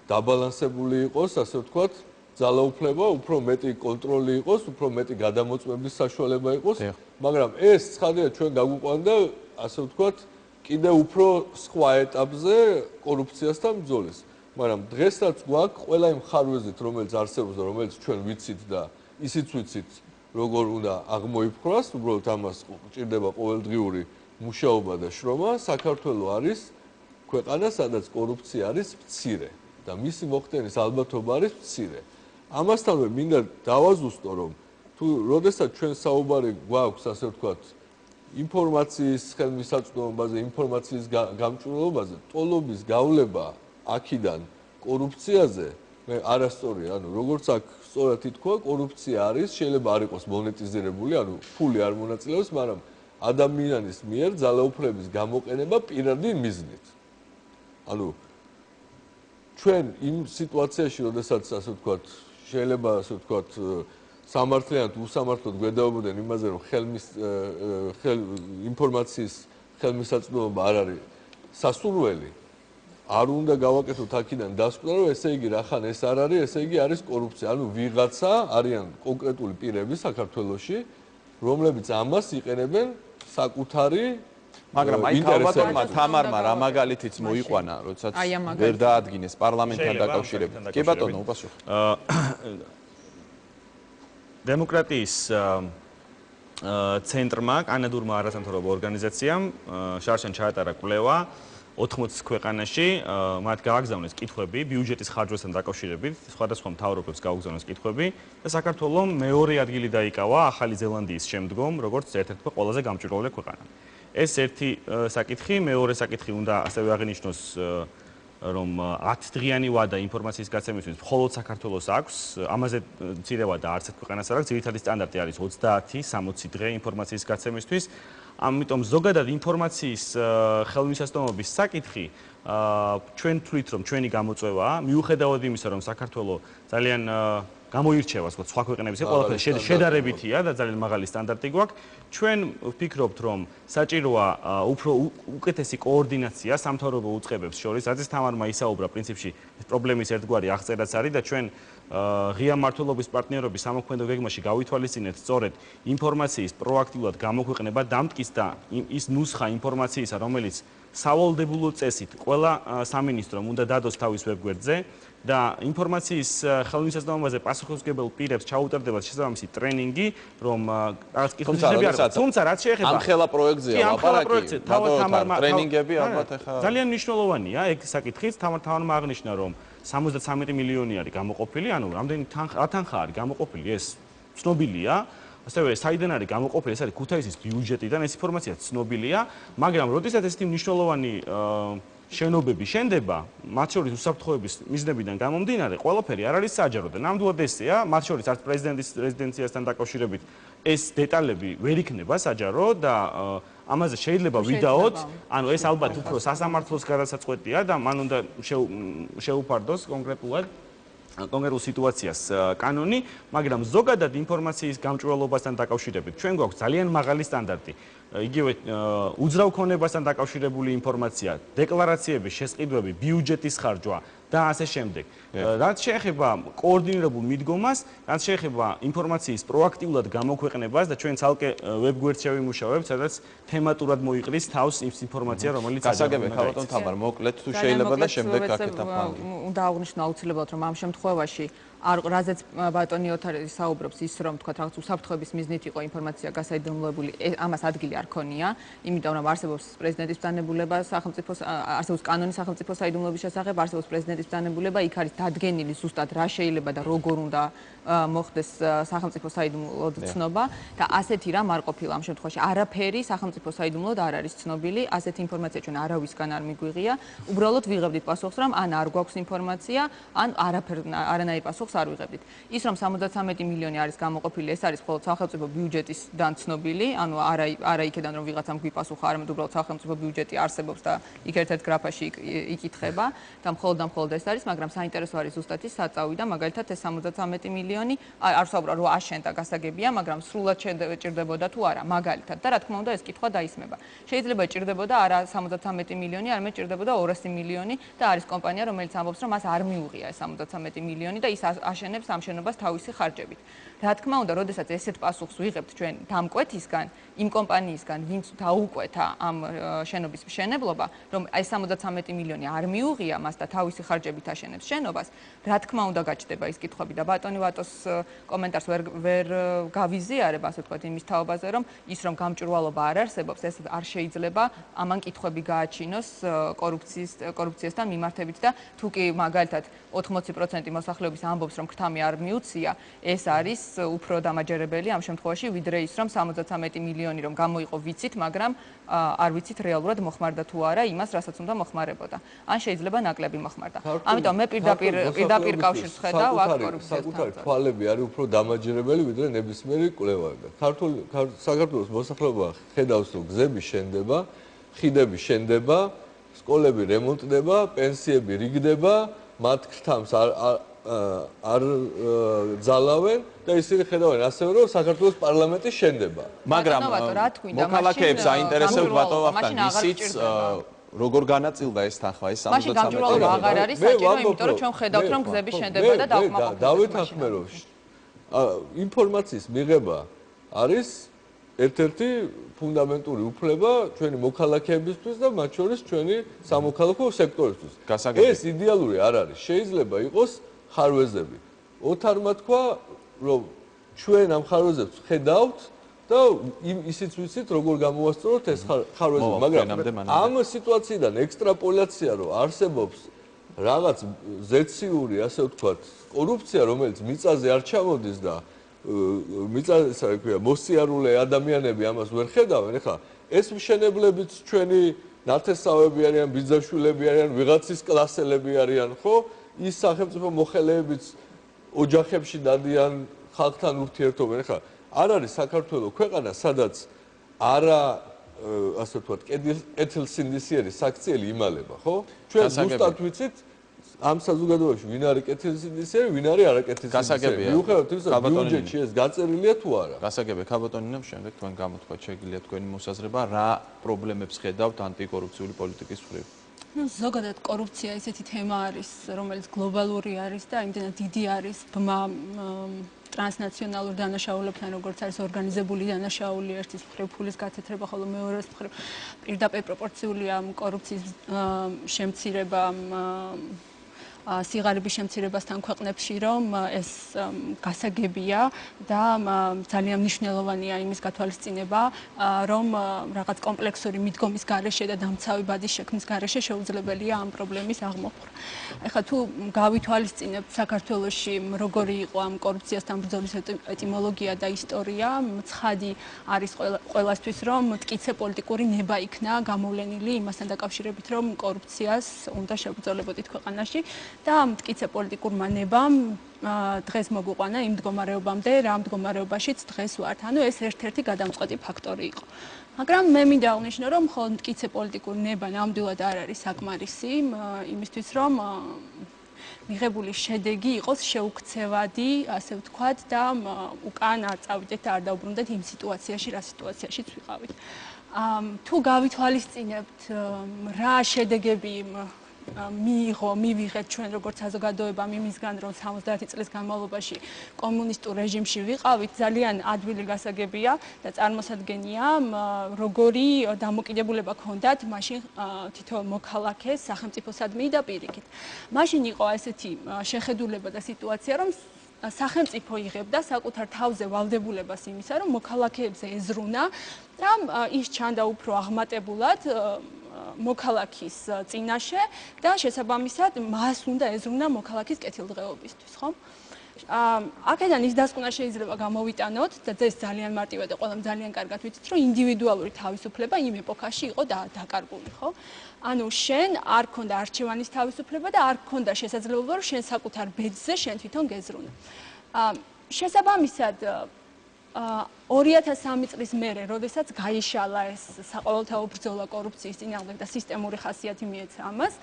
დაბალანსებული იყოს, ასე ვთქვათ, ძალაუფლება, უფრო მეტი კონტროლი იყოს, უფრო მეტი გადამოწმების საშუალება იყოს, მაგრამ ეს ცხადია ჩვენ გაგვიყვანდა, ასე ვთქვათ, კიდე უფრო სხვა ეტაპზე კორუფციასთან ბრძოლის. მაგრამ დღესაც გვაქვს ყველა იმ ხარვეზით, რომელიც არსებობს და რომელიც ჩვენ ვიცით და ისიც ვიცით, როგორ უნდა აღმოიფხვრას, უბრალოდ ამას ჭირდება ყოველდღიური მუშაობა და შრომა. საქართველო არის ქვეყანა, სადაც კორუფცია არის მცირე და მისი მოხდენის ალბათობა არის მცირე. ამასთანავე მინდა დავაზუსტო, რომ თუ როდესაც ჩვენ საუბარი გვაქვს, ასე ვთქვათ, ინფორმაციის ხელმისაწვდომობაზე, ინფორმაციის გამჭვირვალობაზე, ტოლობის გავლება აქედან კორუფციაზე მე არასწორია, ანუ როგორც აქ სწორად ითქვა, კორუფცია არის, შეიძლება არ იყოს მონეტიზირებული, ანუ ფული არ მონაწილეობს, მაგრამ ადამიანის მიერ ძალაუფლების გამოყენება პირადი მიზნით. ანუ ჩვენ იმ სიტუაციაში, როდესაც ასე ვთქვათ, შეიძლება ასე ვთქვათ, სამართლიანად უსამართლოდ გვედაობოდნენ იმაზე, რომ ინფორმაციის ხელმისაწვდომობა არ არის სასურველი, არ უნდა გავაკეთოთ აქედან დასკვნა, რომ ესე იგი რახან ეს არ არის, ესე იგი არის კორუფცია. ანუ ვიღაცა არიან კონკრეტული პირები საქართველოში, რომლებიც ამას იყენებენ საკუთარი მაგრამ აი ალბათ თამარმა რა მაგალითიც მოიყვანა, როდესაც ვერ დაადგინეს პარლამენტთან დაკავშირებით. კი ბატონო, უპასუხო. დემოკრატიის ცენტრმა, კანადურმა არასამთავრობო ორგანიზაციამ შარშან ჩაატარა კვლევა 80 ქვეყანაში, მათ გააგზავნეს კითხვები ბიუჯეტის ხარჯვასთან დაკავშირებით, სხვადასხვა მთავრობებს გააგზავნეს კითხვები და საქართველომ მეორე ადგილი დაიკავა ახალი ზელანდიის შემდგომ, როგორც ერთ-ერთი ყველაზე გამჭვირვალე ქვეყანა. ეს ერთი საკითხი, მეორე საკითხი უნდა ასევე აღინიშნოს, რომ 10 დღიანი ვადა ინფორმაციის გაცემისთვის მხოლოდ საქართველოს აქვს, ამაზე მცირე ვადა არც ერთ ქვეყანას არ აქვს, ძირითადი სტანდარტი არის 30-60 დღე ინფორმაციის გაცემისთვის. ამიტომ ზოგადად ინფორმაციის ხელმისაწვდომობის საკითხი ჩვენ თვლით, რომ ჩვენი გამოწვევაა, მიუხედავად იმისა, რომ საქართველოს ძალიან გამოირჩევა სხვა ქვეყნების ყველაფერი შედარებითია და ძალიან მაღალი სტანდარტი გვაქვს. ჩვენ ვფიქრობთ, რომ საჭიროა უფრო უკეთესი კოორდინაცია სამთავრობო უწყებებს შორის, რაც თამარმა ისაუბრა პრინციპში პრობლემის ერთგვარი აღწერაც არის და ჩვენ ღია მმართველობის პარტნიორობის სამოქმედო გეგმაში გავითვალისწინეთ სწორედ ინფორმაციის პროაქტიულად გამოქვეყნება დამტკის და ის ნუსხა ინფორმაციისა, რომელიც სავალდებულო წესით ყველა სამინისტრომ უნდა დადოს თავის ვებგვერდზე და ინფორმაციის ხელმისაწვდომობაზე პასუხისმგებელ პირებს ჩაუტარდება შესაბამისი ტრენინგი, რომ რაღაც კითხვები არ აქვს. თუმცა რაც შეეხება ამ ხელა პროექტზეა ლაპარაკი, ტრენინგები ალბათ ახლა ძალიან მნიშვნელოვანია ეგ საკითხიც. თამარმა აღნიშნა, რომ 73 მილიონი არის გამოყოფილი, ანუ რამდენი თანხა არის გამოყოფილი, ეს ცნობილია. ასევე საიდან არის გამოყოფილი, ეს არის ქუთაისის ბიუჯეტიდან, ეს ინფორმაცია ცნობილია, მაგრამ როდესაც ესეთი მნიშვნელოვანი შენობები შენდება, მათ შორის უსაფრთხოების მიზნებიდან გამომდინარე, ყველაფერი არ არის საჯარო და ნამდვილად ესეა, მათ შორის არც პრეზიდენტის რეზიდენციასთან დაკავშირებით ეს დეტალები ვერ იქნება საჯარო და ამაზე შეიძლება ვიდაოთ, ანუ ეს ალბათ უფრო სასამართლოს გადასაწყვეტია და მან უნდა შეუფარდოს კონკრეტულ სიტუაციას კანონი, მაგრამ ზოგადად ინფორმაციის გამჭვირვალობასთან დაკავშირებით ჩვენ გვაქვს ძალიან მაღალი სტანდარტი. იგივე უძრავ ქონებასთან დაკავშირებული ინფორმაცია, დეკლარაციების შესყიდვები, ბიუჯეტის ხარჯვა და ასე შემდეგ. რაც შეეხება კოორდინირებულ მიდგომას, რაც შეეხება ინფორმაციის პროაქტიულად გამოქვეყნებას და ჩვენ ცალკე ვებგვერდს შევიმუშავებთ, სადაც თემატურად მოიყრის თავს ის ინფორმაცია, რომელიც გასაგებია, ბატონ თამარ, მოკლედ თუ შეიძლება და შემდეგ აქეთ აფანგი. უნდა აღვნიშნო აუცილებლად, რომ ამ შემთხვევაში რაზეც ბატონი ოთარი საუბრობს ის რომ თქვა რაღაც უსაფრთხოების მიზნით იყო ინფორმაცია გასაიდუმლოებული, ამას ადგილი არ ქონია, იმიტომ რომ არსებობს პრეზიდენტის ბრძანებულება სახელმწიფოს არსებობს კანონი სახელმწიფო საიდუმლოების შესახებ, არსებობს პრეზიდენტის ბრძანებულება, იქ არის დადგენილი ზუსტად რა შეიძლება და როგორ უნდა მოხდეს სახელმწიფო საიდუმლოდ ცნობა და ასეთი რამ არ ყოფილა ამ შემთხვევაში. არაფერი სახელმწიფო საიდუმლოდ არ არის ცნობილი, ასეთი ინფორმაცია ჩვენ არავისგან არ მიგვიღია. უბრალოდ ვიღებდით პასუხს, რომ ან არ გვაქვს ინფორმაცია, ან არანაირი პასუხს არ ვიღებდით. ის რომ 73 მილიონი არის გამოყოფილი, ეს არის მხოლოდ სახელმწიფო ბიუჯეტისგან ცნობილი, ანუ არა იქედან რომ ვიღაცამ გვიპასუხა, არამედ უბრალოდ სახელმწიფო ბიუჯეტი არსებობს და იქ ერთ-ერთ გრაფაში იკითხება და მხოლოდ ეს არის, მაგრამ საინტერესო არის ზუსტად ის საწავი და მაგალითად ეს 73 მილიონი არ ვსაუბრობ რომ აშენდა გასაგებია, მაგრამ სრულად ჭირდებოდა თუ არა, მაგალითად და რა თქმა უნდა ეს კითხვა დაისმება. შეიძლება ჭირდებოდა არა 73 მილიონი, არამედ ჭირდებოდა 200 მილიონი და არის კომპანია, რომელიც ამბობს, რომ მას არ მიუღია ეს 73 მილიონი და ის აშენებს ამ შენობას თავისი ხარჯებით. რა თქმა უნდა, როდესაც ესეთ პასუხს ვიღებთ ჩვენ დამკვეთისგან, იმ კომპანიისგან, ვინც დაუკვეთა ამ შენობის მშენებლობა, რომ აი 73 მილიონი არ მიუღია მას და თავისი ხარჯებით აშენებს შენობას, რა თქმა უნდა გაჩნდება ის კითხვები და ბატონი ვატოს კომენტარს ვერ გავიზიარებ, ასე ვთქვათ, იმის თაობაზე, რომ ის რომ გამჭვირვალობა არ არსებობს, ეს არ შეიძლება ამან კითხვები გააჩინოს კორუფციასთან მიმართებით და თუ კი მაგალითად 80% მოსახლეობის ამბობს, რომ ქრთამი არ მიუცია, ეს არის უფრო დამაჯერებელი ამ შემთხვევაში, ვიდრე ის რომ 73 მილიონი რომ გამოიყო ვიცით, მაგრამ არ ვიცით რეალურად მოხმარდა თუ არა იმას, რასაც უნდა მოხმარებოდა. ან შეიძლება ნაკლები მოხმარდა. ამიტომ მე პირდაპირ კავშირს ხედავ აქ კორუფციასთან. საკუთარი თვალები არის უფრო დამაჯერებელი, ვიდრე ნებისმიერი კვლევები. საქართველოს მოსახლეობა ხედავს, რომ გზები შენდება, ხიდები შენდება, სკოლები რემონტდება, პენსიები რიგდება, მათ ქრთამს არ ძალავენ და ისინი ხედავენ ასევე რომ საქართველოს პარლამენტი შენდება. მაგრამ მოქალაქეებს აინტერესებს ბატონო ვახტანგ ისიც როგორ განაწილდა ეს თანხმა ეს 73 მაშინ გამჭვირვალობა აღარ არის საჭირო, იმიტომ რომ ჩვენ ხედავთ რომ გზები შენდება და დაუკმაყოფილება. დავითანხმე რომ ინფორმაციის მიღება არის ერთ-ერთი ფუნდამენტური უფლება ჩვენი მოქალაქეებისთვის და მათ შორის ჩვენი სამოქალაქო სექტორისთვის. ეს იდეალური არ არის. შეიძლება იყოს ხარვეზები. ოთარმა თქვა, რომ ჩვენ ამ ხარვეზებს ხედავთ და ისიც ვიცით, როგორ გამოვასწოროთ ეს ხარვეზები, მაგრამ ამ სიტუაციიდან ექსტრაპოლაცია, რომ არსებობს რაღაც ზეციური, ასე ვთქვათ, კორუფცია, რომელიც მიწაზე არ ჩამოდის და მიწაზე, ასე ვქვია, მოსიარულე ადამიანები ამას ვერ ხედავენ, ეხლა ეს მშენებლებიც ჩვენი ნათესავები არიან, ბიძაშვილები არიან, ვიღაცის კლასელები არიან, ხო? ის სახელმწიფო მოხელეებიც ოჯახებში დადიან, ხალხთან ურთიერთობენ. ეხლა არ არის საქართველოს ქვეყანა, სადაც არა, ასე ვთქვათ, კეთილსინდისიერი საქციელი იმალება, ხო? ჩვენ ზუსტად ვიცით ამ საზოგადოებაში ვინ არის კეთილსინდისიერი, ვინ არის არაკეთილსინდისიერი. მიუხედავად იმისა, რომ ბიუჯეტში ეს გაწერილია თუ არა. გასაგებია, ქაბატონინამ შემდეგ თქვენ გამოთქვათ შეგიძლიათ თქვენი მოსაზრება, რა პრობლემებს ხედავთ ანტიკორუფციული პოლიტიკის მხრივ. ზოგადად კორუფცია ესეთი თემა არის, რომელიც გლობალური არის და იმდენად დიდი არის ბმა ტრანსნაციონალურ დანაშაულებთან, როგორც არის ორგანიზებული დანაშაული, ერთის მხრივ ფულის გაცეთრება, ხოლო მეორეს მხრივ პირდაპირ პროპორციულია კორუფციის შემცირება სიღარიბის შემცირებასთან ქვეყნებში, რომ ეს გასაგებია და ძალიან მნიშვნელოვანია იმის გათვალისწინება, რომ რაღაც კომპლექსური მიდგომის გარეშე და დამცავი ბადის შექმნის გარეშე შეუძლებელია ამ პრობლემის აღმოფხვრა. ეხლა თუ გავითვალისწინებთ საქართველოში როგორი იყო ამ კორუფციასთან ბრძოლის ეტიმოლოგია და ისტორია, ცხადი არის ყველასთვის, რომ მტკიცე პოლიტიკური ნება იქნა გამოვლენილი იმასთან დაკავშირებით, რომ კორუფციას უნდა შევბრძოლებოდით ქვეყანაში. და მტკიცე პოლიტიკურმა ნებამ დღეს მოგვიყვანა იმ მდგომარეობამდე, რა მდგომარეობაშიც დღეს ვართ. ანუ ეს ერთ-ერთი გადამწყვეტი ფაქტორი იყო. მაგრამ მე მინდა აღნიშნო, რომ მხოლოდ მტკიცე პოლიტიკური ნება ნამდვილად არ არის საკმარისი იმისთვის, რომ მიღებული შედეგი იყოს შეუქცევადი, ასე ვთქვათ, და უკან არ წავიდეთ და არ დაუბრუნდეთ იმ სიტუაციაში, რა სიტუაციაშიც ვიყავით. თუ გავითვალისწინებთ რა შედეგები მივიღეთ ჩვენ როგორც საზოგადოებამ იმისგან, რომ 70 წლის განმავლობაში კომუნისტურ რეჟიმში ვიყავით, ძალიან ადვილი გასაგებია და წარმოსადგენია, როგორი დამოკიდებულება ჰქონდათ მაშინ თითო მოქალაქეს სახელმწიფოსადმი და პირიქით. მაშინ იყო ესეთი შეხედულება და სიტუაცია, რომ სახელმწიფო იღებდა საკუთარ თავზე ვალდებულებას იმისა, რომ მოქალაქეებზე ეზრუნა და ის ჩანდა უფრო აღმატებულად მოქალაქის წინაშე და შესაბამისად მას უნდა ეზრუნა მოქალაქის კეთილდღეობისთვის, ხო? აქედან ის დასკვნა შეიძლება გამოვიტანოთ და ეს ძალიან მარტივია და ყველამ ძალიან კარგად ვიცით, რომ ინდივიდუალური თავისუფლება იმ ეპოქაში იყო დაკარგული, ხო? ანუ შენ არ ქონდა არჩევანის თავისუფლება და არ ქონდა შესაძლებლობა, რომ შენ საკუთარ ბედზე შენ თვითონ გეზრუნო. შესაბამისად 2003 წლის მერე, როდესაც გაიშალა ეს საყოველთაო ბრძოლა კორუფციის წინააღმდეგ და სისტემური ხასიათი მიეცა ამას,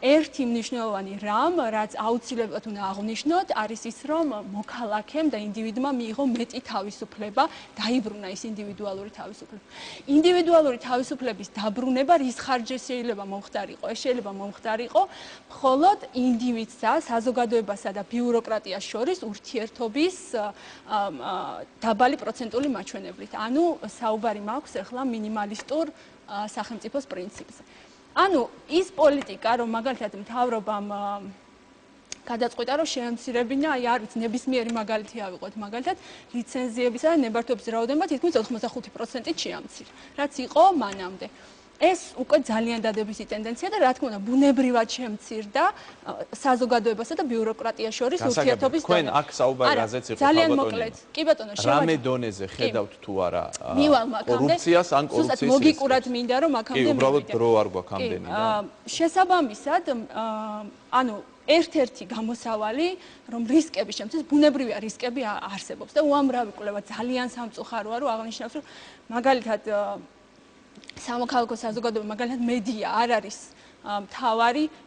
ერთი მნიშვნელოვანი რამ, რაც აუცილებლად უნდა აღვნიშნოთ, არის ის, რომ მოქალაქემ და ინდივიდმა მიიღო მეტი თავისუფლება, დაიბრუნა ის ინდივიდუალური თავისუფლება. ინდივიდუალური თავისუფლების დაბრუნება რის ხარჯზე შეიძლება მომხდარიყო? ეს შეიძლება მომხდარიყო მხოლოდ ინდივიდსა, საზოგადოებასა და ბიუროკრატიას შორის ურთიერთობის დაბალი პროცენტული მაჩვენებლით. ანუ საუბარი მაქვს ახლა მინიმალისტურ სახელმწიფოს პრინციპზე. ანუ ის პოლიტიკა, რომ მაგალითად მთავრობამ გადაწყვიტა, რომ შეემცირებინა, არ ვიცი, ნებისმიერი მაგალითი ავიღოთ, მაგალითად, ლიცენზიებისა და ნებართვების რაოდენობა თითქმის 85%-ით შეამცირა, რაც იყო მანამდე. ეს უკვე ძალიან დადებითი ტენდენცია და რა თქმა უნდა, ბუნებრივად შემცირდა საზოგადოებასა და ბიუროკრატიას შორის ურთიერთობის თქვენ აქ საუბარი რაზეც იყო ძალიან მოკლედ. კი ბატონო, რამე დონეზე ხედავთ თუ არა კორუფციას ან კორუფციის მოგიკურად მინდა რომ აქამდე კი, უბრალოდ დრო არ გვაქვს ამდენი და შესაბამისად ანუ ერთ-ერთი გამოსავალი, რომ რისკები შემცირდეს, ბუნებრივია რისკები არსებობს და უამრავი კვლევა ძალიან სამწუხაროა, რომ აღნიშნავს, რომ მაგალითად სამოქალაქო საზოგადოება, მაგალითად მედია არ არის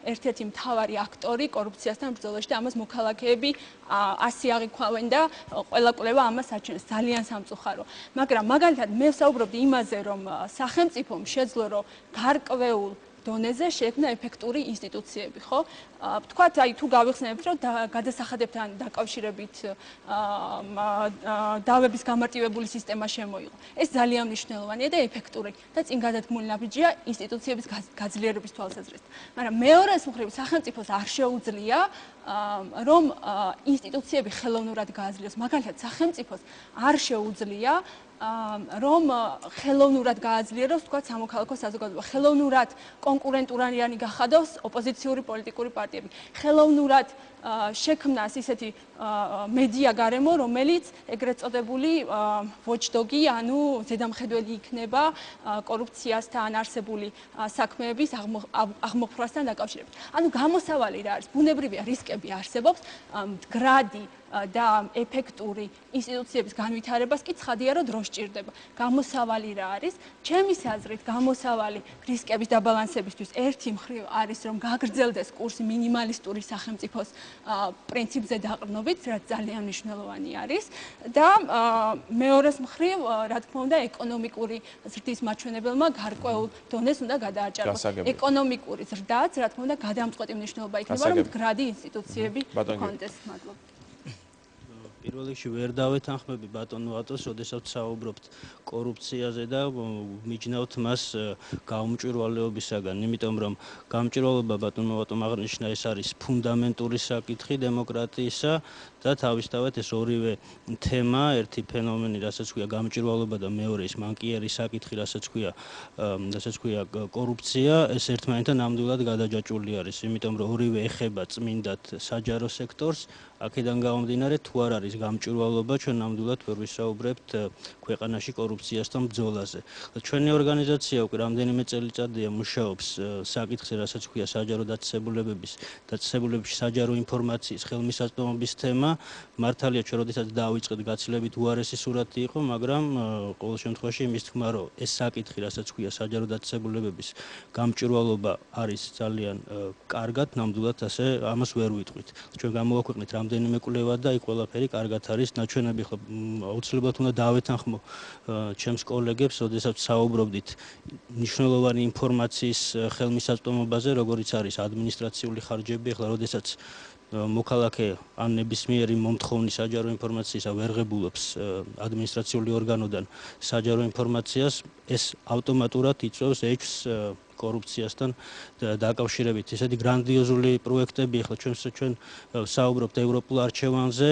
ერთ-ერთი მთავარი აქტორი კორუფციასთან ბრძოლაში და ამას მოქალაქეები ასე აღიქვავენ და ყველა კვლევა ამას აჩვენებს. ძალიან სამწუხაროა. მაგრამ მაგალითად მე ვსაუბრობდი იმაზე, რომ სახელმწიფომ შეძლო, რომ გარკვეულ დონეზე შექმნა ეფექტური ინსტიტუციები, ხო? თქვათ, აი თუ გავიხსენებთ, რომ გადასახადებთან დაკავშირებით დავების გამარტივებული სისტემა შემოიღო. ეს ძალიან მნიშვნელოვანია და ეფექტური და წინ გადადგმული ნაბიჯია ინსტიტუციების გაძლიერების თვალსაზრისით. მაგრამ მეორეს მხრივ სახელმწიფოს არ შეუძლია რომ ინსტიტუციები ხელოვნურად გააძლიეროს. მაგალითად, სახელმწიფოს არ შეუძლია რომ ხელოვნურად გააძლიეროს, თქვათ, სამოქალაქო საზოგადოება, ხელოვნურად კონკურენტულიანი გახადოს ოპოზიციური პოლიტიკური პარტიები, ხელოვნურად შექმნას ისეთი მედია გარემო, რომელიც ეგრეთ წოდებული watchdog-ი, ანუ ზედამხედველი იქნება კორუფციასთან არსებული საქმეების აღმოფხვრასთან დაკავშირებით. ანუ გამოსავალი რა არის? ბუნებრივია რისკები არსებობს, მდგრადი და ეფექტური ინსტიტუციების განვითარებას კი ცხადია, რომ დრო სჭირდება. გამოსავალი რა არის? ჩემის აზრით, გამოსავალი რისკების დაბალანსებისთვის ერთი მხრივ არის, რომ გაგრძელდეს კურსი მინიმალისტური სახელმწიფოს პრინციპზე დაყრდნობით, რაც ძალიან მნიშვნელოვანი არის და მეორეს მხრივ, რა თქმა უნდა, ეკონომიკური ზრდის მაჩვენებელმა გარკვეულ დონეს უნდა გადააჭარბოს. ეკონომიკური ზრდაც, რა თქმა უნდა, გადამწყვეტი მნიშვნელობა იქნება, რომ მდგრადი ინსტიტუციები ჰქონდეს. მადლობა. პირველ რიგში ვერ დავეთანხმები ბატონ ვატოს, როდესაც საუბრობთ კორუფციაზე და მიჯნავთ მას გაუმჭვირვალეობისაგან, იმიტომ რომ გამჭვირვალობა ბატონმა ვატომ აღნიშნა, ეს არის ფუნდამენტური საკითხი დემოკრატიისა და თავისთავად ეს ორივე თემა, ერთი ფენომენი, რასაც ქვია გამჭვირვალობა და მეორე ის მანკიერი საკითხი, რასაც ქვია კორუფცია, ეს ერთმანეთთან ნამდვილად გადაჯაჭვული არის, იმიტომ რომ ორივე ეხება წმინდად საჯარო სექტორს. აქედან გამომდინარე, თუ არ არის გამჭვირვალობა, ჩვენ ნამდვილად ვერ ვისაუბრებთ ქვეყანაში კორუფციასთან ბრძოლაზე. ჩვენი ორგანიზაცია უკვე რამდენიმე წელიწადია მუშაობს საკითხზე, რასაც ქვია საჯარო დაწესებულებების საჯარო ინფორმაციის ხელმისაწვდომობის თემა მართალია ჩვენ როდესაც დავიწყეთ გაცილებით უარესი სურათი იყო, მაგრამ ყოველ შემთხვევაში იმის თქმა, რომ ეს საკითხი, რასაც ქვია საჯარო დაწესებულებების გამჭვირვალობა არის ძალიან კარგად, ნამდვილად ასე ამას ვერ ვიტყვით. ჩვენ გამოვაქვეყნეთ რამდენიმე კვლევა და იქ ყველაფერი კარგად არის ნაჩვენები. ხო აუცილებლად უნდა დავეთანხმო ჩემს კოლეგებს, როდესაც საუბრობდით მნიშვნელოვანი ინფორმაციის ხელმისაწვდომობაზე, როგორიც არის ადმინისტრაციული ხარჯები, ახლა როდესაც მოქალაქე ან ნებისმიერი მომთხოვნი საჯარო ინფორმაციისა ვერ ღებულობს ადმინისტრაციული ორგანოდან საჯარო ინფორმაციას, ეს ავტომატურად იწვევს ეჭვს კორუფციასთან დაკავშირებით. ესეთი გრანდიოზული პროექტები, ახლა ჩვენ საუბრობთ ევროპულ არჩევანზე,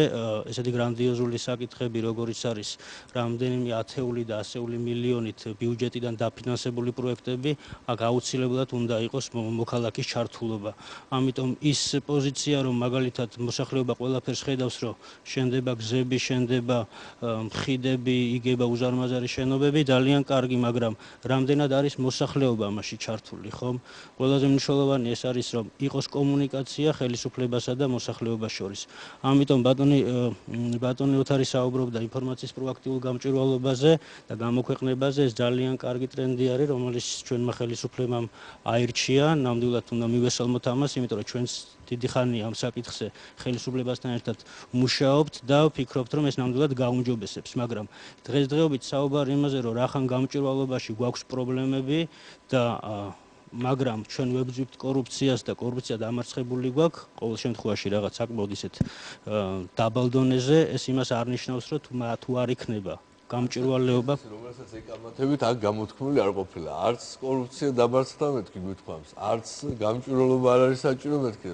ესეთი გრანდიოზული საკითხები, როგორიც არის რამდენიმე ათეული და ასეული მილიონით ბიუჯეტიდან დაფინანსებული პროექტები, აქ აუცილებლად უნდა იყოს მოქალაქის ჩართულობა. ამიტომ ის პოზიცია, რომ მაგალითად მოსახლეობა ყველაფერს ხედავს, რომ შენდება გზები, შენდება ხიდები, იგება უზარმაზარი შენობები, ძალიან კარგი, მაგრამ რამდენად არის მოსახლეობა ამაში ჩართული, ხომ? ყველაზე მნიშვნელოვანი ეს არის, რომ იყოს კომუნიკაცია ხელისუფლებასა და მოსახლეობას შორის. ამიტომ ბატონი ოთარი საუბრობდა ინფორმაციის პროაქტიულ გამჭვირვალობაზე და გამოქვეყნებაზე, ეს ძალიან კარგი ტრენდი არის, რომელიც ჩვენმა ხელისუფლებამ აირჩია, ნამდვილად უნდა მივესალმოთ ამას, იმიტომ რომ ჩვენს დიდი ხანია ამ საკითხზე ხელისუფლებასთან ერთად მუშაობთ და ვფიქრობთ, რომ ეს ნამდვილად გაუმჯობესებს, მაგრამ დღესდღეობით საუბარი იმაზე, რომ რახან გამჭვირვალობაში გვაქვს პრობლემები და მაგრამ ჩვენ ვებრძვით კორუფციას და კორუფცია დამარცხებული გვაქვს, ყოველ შემთხვევაში რაღაც საკმაოდ ისეთ დაბალ დონეზე, ეს იმას არ ნიშნავს, რომ თუ არ იქნება გამჭვირვალეობა, რომელსაც ეკამათებით აქ გამოთქმული არ ყოფილა. არც კორუფცია დამარცხდა მეთქი გვითქვამს, არც გამჭვირვალეობა არ არის საჭირო მეთქი.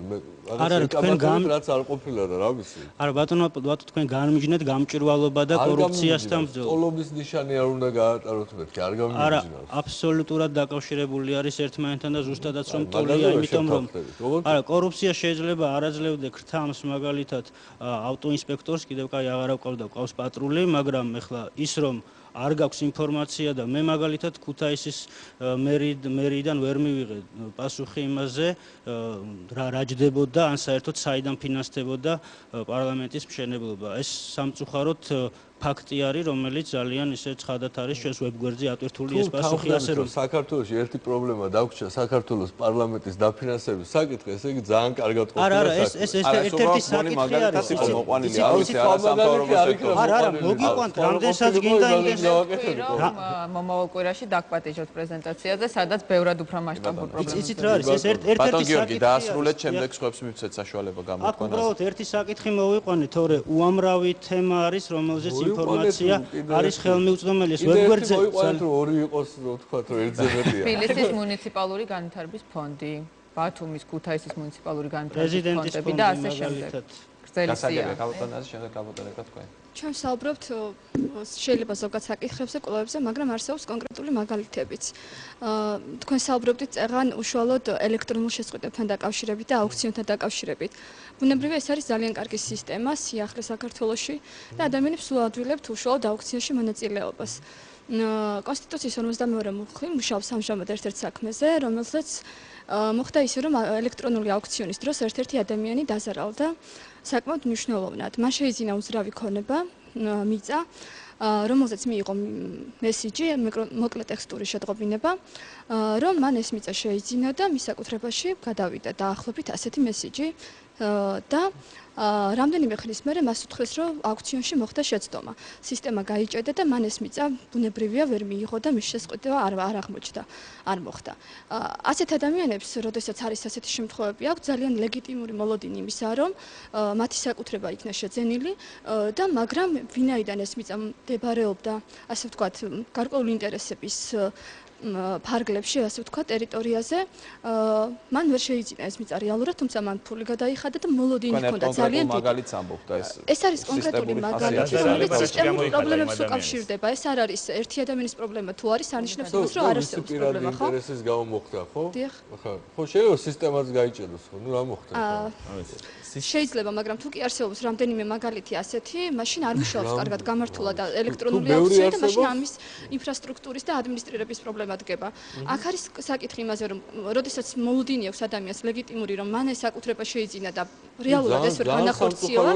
რაც არ ყოფილა და რა ვიცი. არა ბატონო თქვენ განმიჯნეთ გამჭვირვალობა და კორუფციასთან ბრძოლა. ტოლობის ნიშანი არ უნდა გაატაროთ მეთქი, არ გამიჯნავს. არა, აბსოლუტურად დაკავშირებული არის ერთმანეთთან და ზუსტადაც რომ ტოლია, იმიტომ რომ არა, კორუფცია შეიძლება არაძლევდე ქრთამს, მაგალითად ავტოინსპექტორს კიდევ კაი აღარ აყავდა, ყავს პატრული, მაგრამ ეხლა ის რომ არ გაქვს ინფორმაცია და მე მაგალითად ქუთაისის მერიდან ვერ მივიღე პასუხი იმაზე რა ჯდებოდა ან საერთოდ საიდან ფინანსდებოდა პარლამენტის მშენებლობა. ეს სამწუხაროდ ფაქტი არის, რომელიც ძალიან ისე ცხადად არის ჩვენს ვებგვერდზე ატვირთული ეს პასუხი, ასე რომ საქართველოში ერთი პრობლემა დაგვრჩა საქართველოს პარლამენტის დაფინანსების საკითხი, ესე იგი ძალიან კარგად ყოფილა. არა, ეს ერთ-ერთი საკითხი არის. არა, მოგიყვანთ, რამდენსაც გინდა იმდეს მომავალ კვირაში დაგპატიჟოთ პრეზენტაციაზე, სადაც ბევრად უფრო მასშტაბურ პრობლემებს. იცით რა არის, ეს ერთ-ერთი ბატონ გიორგი, დაასრულეთ, შემდეგ სხვებს მივცეთ საშუალება გამოყვანაზე. აქ უბრალოდ ერთი საკითხი მოვიყვანეთ, თორე უამრავი თემა არის, რომელზეც ინფორმაცია არის ხელმიუწვდომელი, ეს ვებგვერდზე მოიყვანეთ, რომ ორი იყოს, რო თქვათ, რომ ერთზე მეტია. თბილისის მუნიციპალური განვითარების ფონდი, ბათუმის, ქუთაისის მუნიციპალური განვითარების ფონდები და ასე შემდეგ. გასაგებია, კაპიტანაზე შემდეგ კაპიტანებად თქვენ. ჩვენ საუბრობთ შეიძლება ზოგად საკითხებზე, კვლევებზე, მაგრამ არსებობს კონკრეტული მაგალითებიც. თქვენ საუბრობდით წეღან უშუალოდ ელექტრონულ შესყიდვებთან დაკავშირებით და აუქციონთან დაკავშირებით. ბუნებრივია ეს არის ძალიან კარგი სისტემა, სიახლე საქართველოში და ადამიანებს უადვილებთ უშუალოდ აუქციაში მონაწილეობას. კონსტიტუციის 52-ე მუხლი მუშაობს ამჟამად ერთ-ერთ საქმეზე, რომელზეც მოხდა ისე, რომ ელექტრონული აუქციონის დროს ერთ-ერთი ადამიანი დაზარალდა საკმაოდ მნიშვნელოვნად. მან შეიძინა უძრავი ქონება, მიწა, რომელზეც მიიღო მესიჯი, მოკლე ტექსტური შეტყობინება, რომ მან ეს მიწა შეიძინა და მის საკუთრებაში გადავიდა დაახლოებით ასეთი მესიჯი და რამდენიმე ხნის მერე მას უთხრეს, რომ აუქციონში მოხდა შეცდომა. სისტემა გაიჭედა და მან ეს მიწა ბუნებრივია ვერ მიიღო და მის შესყიდვა არ აღმოჩნდა, არ მოხდა. ასეთ ადამიანებს, როდესაც არის ასეთი შემთხვევები, აქვს ძალიან ლეგიტიმური მოლოდინი იმისა, რომ მათი საკუთრება იქნა შეძენილი და მაგრამ ვინაიდან ეს მიწა მდებარეობდა, ასე ვთქვათ, გარკვეული ინტერესების ფარგლებში, ასე ვთქვათ, ტერიტორიაზე, მან ვერ შეიძინა ეს მიწა რეალურად, თუმცა მან ფული გადაიხადა და მოლოდინი ჰქონდა ძალიან დიდი. მაგალითს ამბობთ ეს. ეს არის კონკრეტული მაგალითი, რომელიც სისტემურ პრობლემებს უკავშირდება. ეს არ არის ერთი ადამიანის პრობლემა, თუ არის, არნიშნავს იმას, რომ არ არსებობს პრობლემა, ხო? ინტერესის გამო მოხდა, ხო? დიახ. ხო, შეიძლება სისტემაც გაიჭედოს, ხო? ნუ რა მოხდა? შეიძლება, მაგრამ თუ კი არსებობს რამდენიმე მაგალითი ასეთი, მაშინ არ მუშაობს კარგად გამართულად ელექტრონული აუქცია და მაშინ ამის ინფრასტრუქტურის და ადმინისტრირების პრობლემა პრობლემა დგება. აქ არის საკითხი იმაზე, რომ როდესაც მოუდინი აქვს ადამიანს ლეგიტიმური, რომ მან ეს საკუთრება შეიძინა და რეალურად ეს ვერ განახორციელა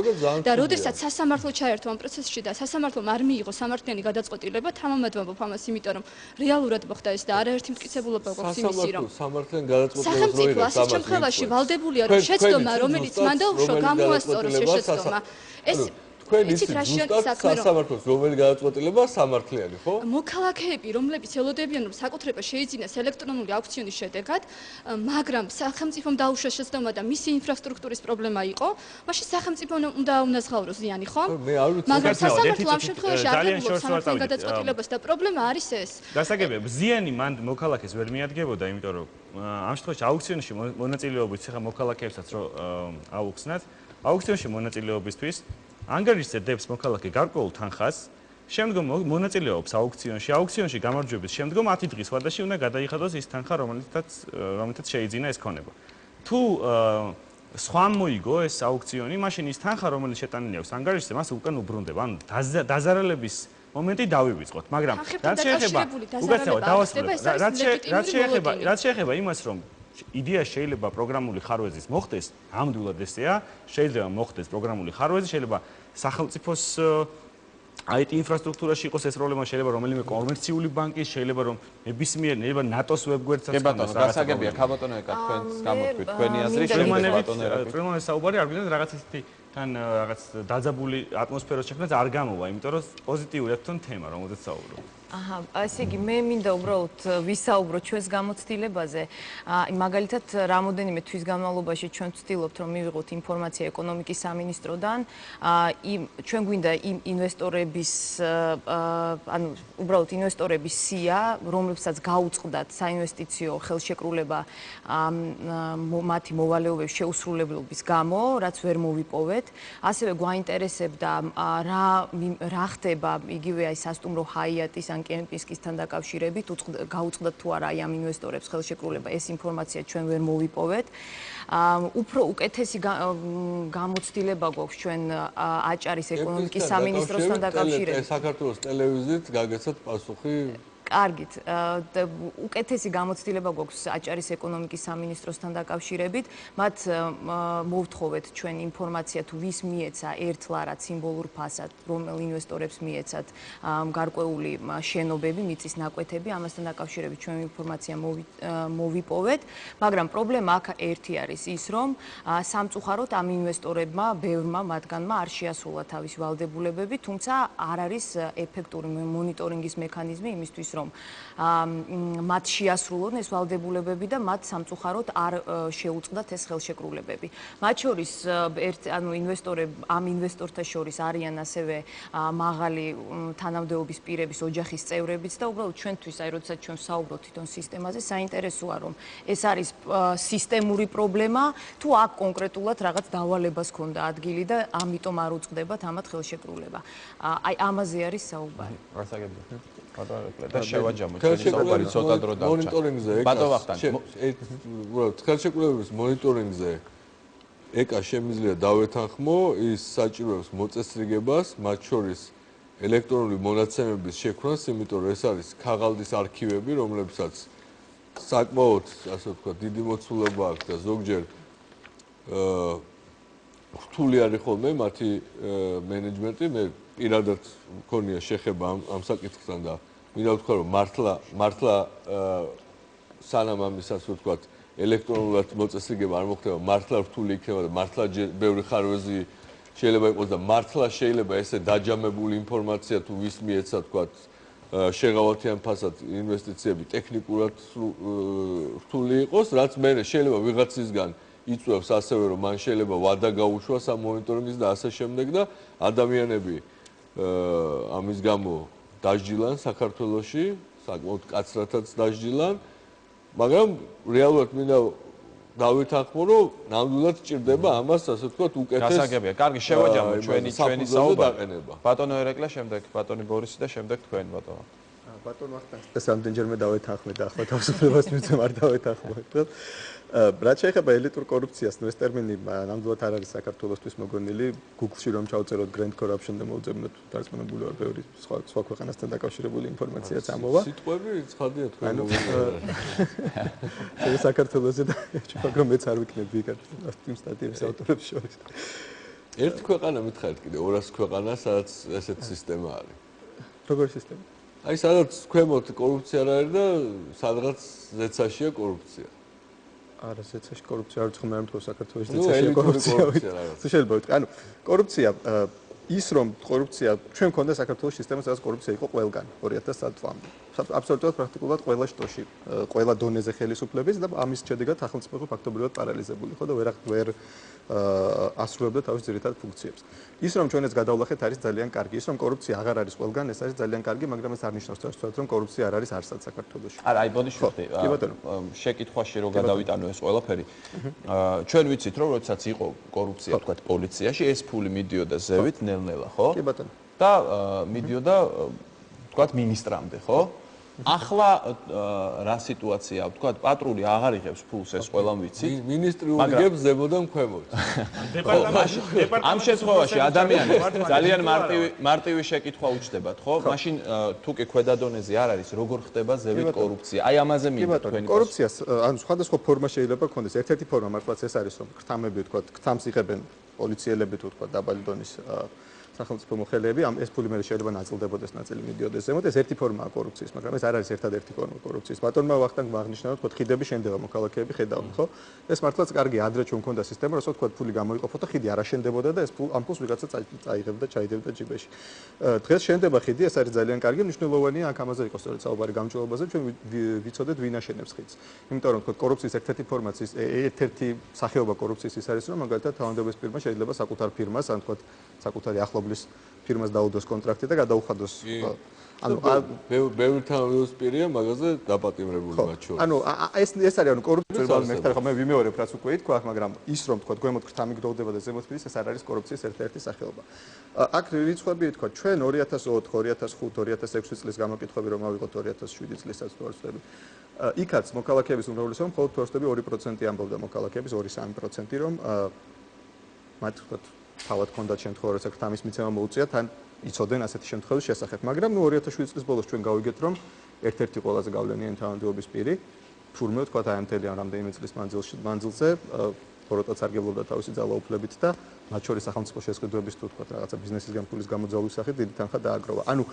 და როდესაც სასამართლო ჩაერთო ამ პროცესში და სასამართლომ არ მიიღო სამართლიანი გადაწყვეტილება, თამამად ვამბობ ამას, იმიტომ რომ რეალურად მოხდა ეს და არაერთი მტკიცებულობა გვაქვს იმისი, რომ სამართლიანი გადაწყვეტილება სახელმწიფო ასეთ შემთხვევაში ვალდებულია, რომ შეცდომა, რომელიც მან დაუშვა, გამოასწოროს ეს შეცდომა. ეს თქვენ იცით ზუსტად სასამართლოს რომელი გადაწყვეტილება სამართლიანი, ხო? მოქალაქეები, რომლებიც ელოდებიან, რომ საკუთრება შეიძინეს ელექტრონული აუქციონის შედეგად, მაგრამ სახელმწიფომ დაუშვა შეცდომა და მისი ინფრასტრუქტურის პრობლემა იყო, მაშინ სახელმწიფომ უნდა უნაზღაუროს ზიანი, ხო? მაგრამ სასამართლო ამ შემთხვევაში არ გებულობს სამართლიან გადაწყვეტილებას და პრობლემა არის ეს. გასაგებია, ზიანი მან მოქალაქეს ვერ მიადგებოდა, იმიტომ რომ ამ შემთხვევაში აუქციონში მონაწილეობის ხა მოქალაქეებსაც რო აუხსნათ, აუქციონში მონაწილეობისთვის ანგარიშზე მოქალაქე გარკვეულ თანხას, შემდგომ მონაწილეობს აუქციონში. აუქციონში გამარჯვების შემდგომ 10 დღის ვადაში უნდა გადაიხადოს ის თანხა, რომელთაც შეიძინა ეს ქონება. თუ სხვა მოიგო ეს აუქციონი, მაშინ ის თანხა, რომელიც შეტანილი აქვს ანგარიშზე, მას უკან უბრუნდება. ანუ დაზარალების მომენტი დავივიწყოთ, მაგრამ რაც შეეხება იმას, რომ იდეა შეიძლება პროგრამული ხარვეზის მოხდეს, ნამდვილად ესეა, შეიძლება მოხდეს პროგრამული ხარვეზი, შეიძლება სახელმწიფოს IT ინფრასტრუქტურაში იყოს ეს პრობლემა, შეიძლება რომელიმე კომერციული ბანკის, შეიძლება რომ ნებისმიერ ნატოს ვებგვერდსაც ქონდეს რაღაც. გასაგებია, ქაბატონო ეკა, თქვენს გამოთქვით, თქვენი აზრი შემოგვიყვანეთ საუბარი, არ გვინდა რაღაც ისეთი თან რაღაც დაძაბული ატმოსფეროს შექმნას არ გამოვა, იმიტომ რომ პოზიტიურად თვითონ თემა, რომელზეც საუბრობ. აჰა, ასე იგი მე მინდა უბრალოდ ვისაუბრო ჩვენს გამოცდილებაზე. მაგალითად, რამოდენიმე თვის განმავლობაში ჩვენ ვცდილობთ, რომ მივიღოთ ინფორმაცია ეკონომიკის სამინისტროდან. ჩვენ გვინდა იმ ინვესტორების, ანუ უბრალოდ ინვესტორების სია, რომლებსაც გაუწყდათ საინვესტიციო ხელშეკრულება მათი მოვალეობების შეუსრულებლობის გამო, რაც ვერ მოვიპოვეთ. ასევე გვაინტერესებდა რა ხდება იგივე აი სასტუმრო ჰაიატის ან კემპინსკისთან დაკავშირებით, გაუწყდათ თუ არა ამ ინვესტორებს ხელშეკრულება, ეს ინფორმაცია ჩვენ ვერ მოვიპოვეთ. უფრო უკეთესი გამოცდილება გვაქვს ჩვენ აჭარის ეკონომიკის სამინისტროსთან დაკავშირებით. საქართველოს ტელევიზიით გაგეცათ პასუხი. კარგით, უკეთესი გამოცდილება გვაქვს აჭარის ეკონომიკის სამინისტროსთან დაკავშირებით. მათ მოვთხოვეთ ჩვენ ინფორმაცია თუ ვის მიეცა ერთლარად სიმბოლურ ფასად, რომელ ინვესტორებს მიეცათ გარკვეული შენობები, მიწის ნაკვეთები, ამასთან დაკავშირებით ჩვენ ინფორმაცია მოვიპოვეთ, მაგრამ პრობლემა აქ ერთი არის ის, რომ სამწუხაროდ ამ ინვესტორებმა, ბევრმა მათგანმა არ შეასრულა თავისი ვალდებულებები, თუმცა არ არის ეფექტური მონიტორინგის მექანიზმი იმისთვის, რომ მათ შეასრულონ ეს ვალდებულებები და მათ სამწუხაროდ არ შეუწყდათ ეს ხელშეკრულებები. მათ შორის ამ ინვესტორთა შორის არიან ასევე მაღალი თანამდებობის პირების ოჯახის წევრებიც და უბრალოდ ჩვენთვის, აი როდესაც ჩვენ ვსაუბრობთ თვითონ სისტემაზე, საინტერესოა რომ ეს არის სისტემური პრობლემა, თუ აქ კონკრეტულად რაღაც დავალებას ქონდა ადგილი და ამიტომ არ უწყდებათ ამათ ხელშეკრულება. აი ამაზე არის საუბარი. და შევაჯამოთ ჩვენი საუბარი ცოტა დრო დავჭა. მონიტორინგზე ხელშეკრულების მონიტორინგზე ეკა შემიძლია დავეთანხმო ის საჭიროებს მოწესრიგებას, მათ შორის ელექტრონული მონაცემების შექმნას, იმიტომ რომ ეს არის ქაღალდის არქივები, რომლებსაც საკმაოდ, ასე ვთქვათ, დიდი მოცულობა აქვს და ზოგჯერ რთული არის ხოლმე მათი მენეჯმენტი. მე პირადად მქონია შეხება ამ საკითხთან და მინდა ვთქვა რომ მართლა სანამ ამის ასე ვთქვათ ელექტრონულად მოწესრიგება არ მოხდება, მართლა რთული იქნება და მართლა ბევრი ხარვეზი შეიძლება იყოს და მართლა შეიძლება ესე დაჯამებული ინფორმაცია თუ ვის მიეცა ვთქვათ შეღავათიან ფასად ინვესტიციები ტექნიკურად რთული იყოს, რაც მე შეიძლება ვიღაცისგან იწვევს ასევე რომ მან შეიძლება ვადა გაუშვას ამ მონიტორინგის და ასე შემდეგ და ადამიანები ამის გამო დაждილან საქართველოში, საკმაოდ კაცრათაც დაждილან, მაგრამ რეალურად მინდა დავითანხმო, რომ ნამდვილად ჭირდება ამას, ასე ვთქვათ, უკეთეს გასაგებია. კარგი, შევაჯამოთ ჩვენი საუბარი. ბატონო ერეკლე, შემდეგ ბატონი ბორისი და შემდეგ თქვენ ბატონო. ბატონო ახლა ეს რამდენჯერმე დავეთანხმე და ახლა თავისუფლებას მივცემ არ დავეთანხმე. რაც შეეხება ელიტურ კორუფციას, ეს ტერმინი ნამდვილად არ არის საქართველოსთვის მოგონილი. Google-ში რომ ჩავწეროთ grand corruption და მოვუძებნოთ დარწმუნებული ვარ, ბევრი სხვა ქვეყანასთან დაკავშირებული ინფორმაციაც ამოვა. სიტყვები ცხადია თქვენ მოგონილი. ეს საქართველოსზე და მაგრამ მეც არ ვიქნები იქ ამ სტატიების ავტორებს შორის. ერთი ქვეყანა მითხარით კიდე 200 ქვეყანა, სადაც ესეთი სისტემა არის. როგორი სისტემა? აი სადაც ქვემოთ კორუფცია არ არის და სადღაც ზეცაშია კორუფცია. არა, ზეცაში კორუფცია არ ვთქვი, მე ამთქო საქართველოს ზეცაში კორუფცია. შეიძლება ვთქვი, ანუ კორუფცია ის რომ კორუფცია ჩვენ მქონდა საქართველოს სისტემა, სადაც კორუფცია იყო ყველგან 2003 წლამდე. აბსოლუტურად პრაქტიკულად ყველა შტოში, ყველა დონეზე ხელისუფლების და ამის შედეგად სახელმწიფო ფაქტობრივად პარალიზებული ხო და ვერ ასრულებდა თავის ძირითად ფუნქციებს. ის რომ ჩვენაც გადავლახეთ არის ძალიან კარგი. ის რომ კორუფცია აღარ არის ყველგან, ეს არის ძალიან კარგი, მაგრამ ეს არ ნიშნავს სწორედ რომ კორუფცია არ არის არსად საქართველოში. არა, აი ბოდიში ვხდი. შეკითხვაში რო გადავიტანო ეს ყველაფერი. ჩვენ ვიცით რომ როდესაც იყო კორუფცია, თქვათ პოლიციაში, ეს ფული მიდიოდა ზევით ნელ-ნელა, ხო? კი ბატონო. და მიდიოდა თქვათ მინისტრამდე, ხო? ახლა რა სიტუაციაა? თქვათ პატრული აღარ იღებს ფულს ეს ყველამ ვიცით. მინისტრი უგებს ზემოდან ქვემოთ. ამ შემთხვევაში ადამიანებს ძალიან მარტივი შეკითხვა უჩნდებათ, ხო? მაშინ თუ კი ქვედა დონეზე არ არის, როგორ ხდება ზევით კორუფცია? აი ამაზე მინდა თქვენი კორუფციას, ანუ სხვადასხვა ფორმა შეიძლება ქონდეს. ერთ-ერთი ფორმა მართლაც ეს არის, რომ ქრთამები თქვათ, ქრთამს იღებენ პოლიციელები თუ თქვათ დაბალი დონის სახელმწიფო მოხელეები, ეს ფული მე შეიძლება ნაწილდებოდეს, ნაწილი მიდიოდეს ზემოთ. ეს ერთი ფორმაა კორუფციის, მაგრამ ეს არ არის ერთადერთი ფორმა კორუფციის. ბატონმა ვახტანგმა აღნიშნა, რომ თქვათ ხიდები შენდება, მოქალაქეები ხედავენ, ხო? ეს მართლაც კარგია, ადრე ჩვენ მქონდა სისტემა, რომ თქვათ ფული გამოიყოფო და ხიდი არ აშენდებოდა და ეს ამ ფულს ვიღაცა წაიღებდა, ჩაიდებდა ჯიბეში. დღეს შენდება ხიდი, ეს არის ძალიან კარგი, მნიშვნელოვანია, აქ ამაზე იყო სწორედ საუბარი გამჭვირვალობაზე, ჩვენ ვიცოდეთ ვინ აშენებს ხიდს. იმიტომ რომ თქვათ კორუფციის ერთ-ერთი ფორმაც ის ერთ-ერთი სახეობა კორუფციის ის არის, რომ მაგალითად თავმჯდომარის ფირმა შეიძლება საკუთარ ფირმას, ან თქვათ საკუთარი ახლობლის ფირმას დაუდოს კონტრაქტი და გადაუხადოს. ანუ ბევრი თავმჯდომარის პირია მაგაზე დაპატიმრებული მათ შორის. ანუ ეს არის ანუ კორუფციის მეხტარ ხო მე ვიმეორებ რაც უკვე ითქვა, მაგრამ ის რომ თქვა გვემოთ ქრთამი გროვდება და ზემოთ ფირის ეს არ არის კორუფციის ერთ-ერთი სახეობა. აქ რიცხვები ითქვა ჩვენ 2004, 2005, 2006 წლის გამოკითხვები რომ ავიღოთ 2007 წლისაც თუ არ ვცდები. იქაც მოქალაქეების უმრავლესობა მხოლოდ თორსტები 2% ამბობდა მოქალაქეების 2-3% რომ მათ თქვა თავად ქონდათ შემთხვევა, როცა ქრთამის მიცემა მოუწიათ, თან იცოდნენ ასეთი შემთხვევის შესახებ. მაგრამ 2007 წლის ბოლოს ჩვენ გავიგეთ, რომ ერთ-ერთი ყველაზე გავლენიანი თანამდებობის პირი, თურმე თქვა აი ამ მთელი რამდენიმე წლის მანძილზე ბოროტაც არგებლობდა თავისი ძალაუფლებით და მათ შორის სახელმწიფო შესყიდვების თუ თქვა რაღაცა ბიზნესისგან ფულის გამოძალვის სახით დიდი თანხა დააგროვა. ანუ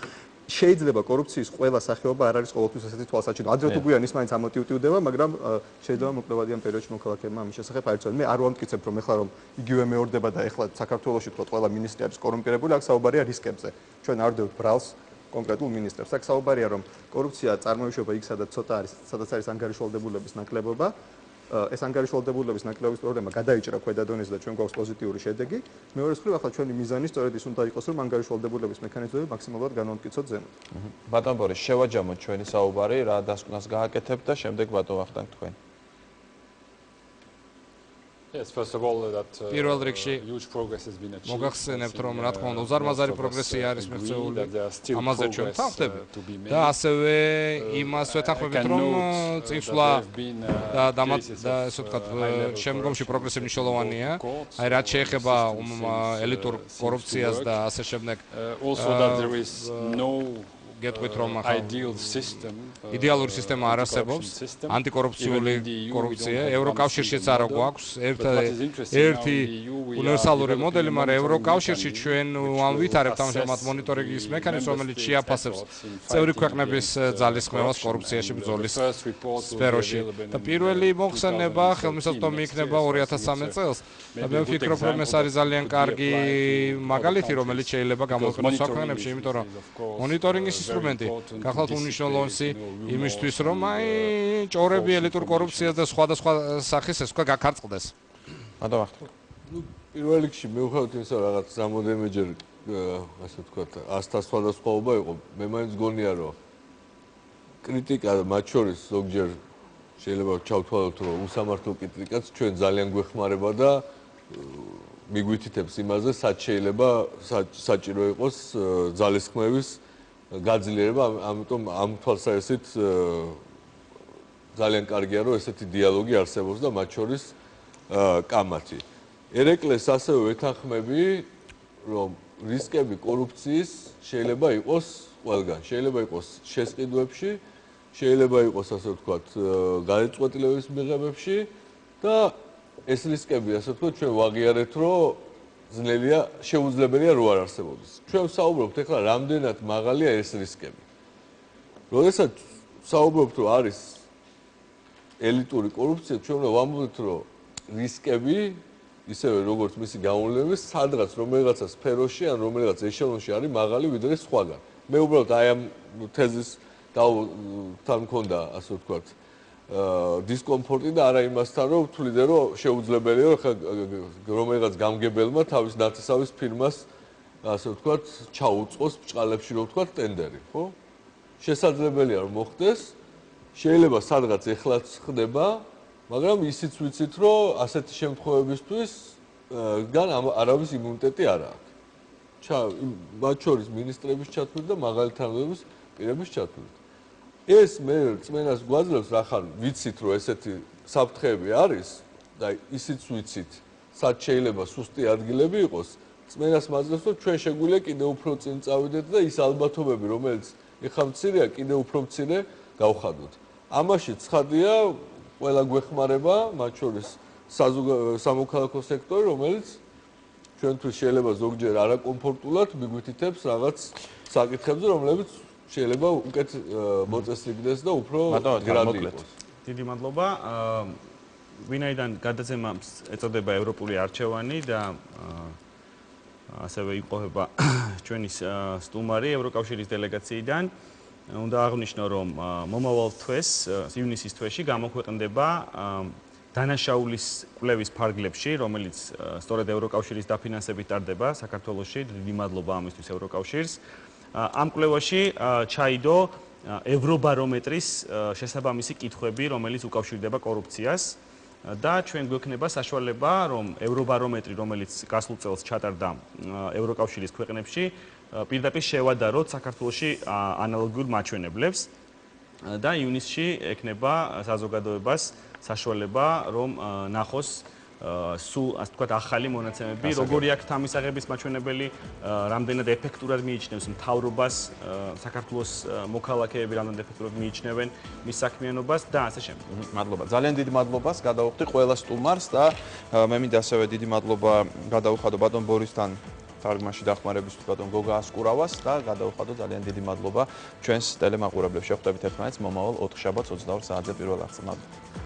შეიძლება კორუფციის ყველა სახეობა არ არის ყოველთვის ასეთი თვალსაჩინო. ადრე თუ გვიან ის მაინც ამოტივტივდება, მაგრამ შეიძლება მოკლევადიან პერიოდში მოქალაქეებმა ამის შესახებ არ იცოდნენ. მე არ ვამტკიცებ, რომ ეხლა რომ იგივე მეორდება და ეხლა საქართველოში თქვა ყველა მინისტრი არის კორუმპირებული, აქ საუბარია რისკებზე. ჩვენ არ ვდევთ ბრალს კონკრეტულ მინისტრებს. აქ საუბარია, რომ კორუფცია წარმოიშვება იქ, სადაც ცოტა არის, სადაც არის ანგარიშვალდებულების ნაკლებობა. ეს ანგარიშვალდებულების ნაკლებობის პრობლემა გადაიჭრა ქვედა დონეზე და ჩვენ გვაქვს პოზიტიური შედეგი. მეორე მხრივ, ახლა ჩვენი მიზანი სწორედ ის უნდა იყოს, რომ ანგარიშვალდებულების მექანიზმები მაქსიმალურად განვამტკიცოთ ზემოთ. ბატონ ბორის, შევაჯამოთ ჩვენი საუბარი, რა დასკვნას გააკეთებთ და შემდეგ ბატონ ვახტანგ თქვენ. პირველ რიგში მოგახსენებთ, რომ რა თქმა უნდა უზარმაზარი პროგრესი არის მიღწეული, ამაზე ჩვენ ვთანხმდებით და ასევე იმას ვეთანხმებით, რომ წინსვლა და ესე ვთქვათ, შემდგომში პროგრესი მნიშვნელოვანია. აი რაც შეეხება ელიტურ კორუფციას და ასე შემდეგ. გეტყვით რომ ახლა იდეალური სისტემა არ არსებობს, ანტიკორუფციული კორუფცია, ევროკავშირშიც არა გვაქვს ერთი უნივერსალური მოდელი, მაგრამ ევროკავშირში ჩვენ ვითარებთ ამჟამად მონიტორინგის მექანიზმს, რომელიც შეაფასებს წევრი ქვეყნების ძალისხმევას კორუფციაში ბრძოლის სფეროში. და პირველი მოხსენება ხელმისაწვდომი იქნება 2013 წელს. და მე ვფიქრობ, რომ ეს არის ძალიან კარგი მაგალითი, რომელიც შეიძლება გამოიყენოს სხვა ქვეყნებში, იმიტომ რომ მონიტორინგის ინსტრუმენტი გახლავთ უნიშნელოვანსი იმისთვის, რომ აი ჭორები ელიტურ კორუფციას და სხვადასხვა სახის ეს თქვა გაქარწყდეს. ბატონ ვახტანგ. ნუ პირველ რიგში მივხვდით იმისა, რომ რაღაც რამოდენიმეჯერ ასე ვთქვათ, 100 სხვადასხვაობა იყო. მე მაინც გონია, რომ კრიტიკა მათ შორის ზოგჯერ შეიძლება ჩავთვალოთ, რომ უსამართლო კრიტიკაც ჩვენ ძალიან გვეხმარება და მიგვითითებს იმაზე, სად შეიძლება საჭირო იყოს ძალისხმევის გაძლიერება, ამიტომ ამ თვალსაზრისით ძალიან კარგია, რომ ესეთი დიალოგი არსებობს და მათ შორის კამათი. ერეკლეს ასევე ვეთანხმები, რომ რისკები კორუფციის შეიძლება იყოს ყველგან. შეიძლება იყოს შესყიდვებში, შეიძლება იყოს ასე ვთქვათ, გადაწყვეტილების მიღებებში და ეს რისკები ასე ვთქვათ, ჩვენ ვაღიარეთ, რომ ძნელია, შეუძლებელია რო არ არსებობდეს. ჩვენ ვსაუბრობთ ახლა რამდენად მაღალია ეს რისკები. როდესაც ვსაუბრობთ, რომ არის ელიტური კორუფცია, ჩვენ უნდა ვამბობთ, რომ რისკები ისევე როგორც მისი გამოვლენები სადღაც რომელიღაცა სფეროში ან რომელიღაც ეშელონში არის მაღალი ვიდრე სხვაგან. მე უბრალოდ აი ამ თეზის თან მქონდა ასე ვთქვათ დისკომფორტი და არა იმასთან რომ ვთვლიდე რომ შეუძლებელია რომ რომელიღაც გამგებელმა თავის ნათესავის ფირმას ასე ვთქვათ ჩაუწყოს ბჭყალებში რომ ვთქვათ ტენდერი, ხო? შესაძლებელია რომ მოხდეს, შეიძლება სადღაც ეხლაც ხდება, მაგრამ ისიც ვიცით რომ ასეთი შემთხვევებისთვის არავის იმუნიტეტი არ აქვს. მათ შორის მინისტრების ჩათვლით და მაღალი თანამდებობის პირების ჩათვლით. ეს მე რწმენას გვაძლევს, რახან ვიცით რომ ესეთი საფრთხეები არის და ისიც ვიცით, სად შეიძლება სუსტი ადგილები იყოს, რწმენას მაძლევს რომ ჩვენ შეგვიძლია კიდევ უფრო წინ წავიდეთ და ის ალბათობები, რომელიც ეხლა მცირეა, კიდევ უფრო მცირე გავხადოთ. ამაში ცხადია, ყველა გვეხმარება, მათ შორის სამოქალაქო სექტორი, რომელიც ჩვენთვის შეიძლება ზოგჯერ არაკომფორტულად მიგვითითებს რაღაც საკითხებზე, რომლებიც შეიძლება უკეთ მოწესრიგდეს და უფრო გრადი იყოს. დიდი მადლობა. ვინაიდან გადაცემას ეწოდება ევროპული არჩევანი და ასევე იმყოფება ჩვენი სტუმარი ევროკავშირის დელეგაციიდან, უნდა აღვნიშნო, რომ მომავალ თვეს, ივნისის თვეში გამოქვეყნდება დანაშაულის კვლევის ფარგლებში, რომელიც სწორედ ევროკავშირის დაფინანსებით ტარდება საქართველოში. დიდი მადლობა ამისთვის ევროკავშირს. ამ კვლევაში ჩაიდო ევრობარომეტრის შესაბამისი კითხვები, რომელიც უკავშირდება კორუფციას და ჩვენ გვექნება საშუალება, რომ ევრობარომეტრი, რომელიც გასულ წელს ჩატარდა ევროკავშირის ქვეყნებში, პირდაპირ შევადაროთ საქართველოში ანალოგიურ მაჩვენებლებს და ივნისში ექნება საზოგადოებას საშუალება, რომ ნახოს სულ ასე ვთქვათ ახალი მონაცემები, როგორი აქვს თამისაღების მაჩვენებელი, რამდენად ეფექტურად მიიჩნევს მთავრობას, საქართველოს მოქალაქეები რამდენად ეფექტურად მიიჩნევენ მის საქმიანობას და ასე შემდეგ. მადლობა. ძალიან დიდი მადლობას გადავუხდი ყველა სტუმარს და მე მინდა ასევე დიდი მადლობა გადავუხადო ბატონ ბორისთან თარგმანში დახმარებისთვის ბატონ გოგა ასკურავას და გადავუხადო ძალიან დიდი მადლობა ჩვენს ტელემაყურებლებს. შევხვდებით ერთმანეთს მომავალ 4 შაბათს 22 საათზე პირველ აღწევს.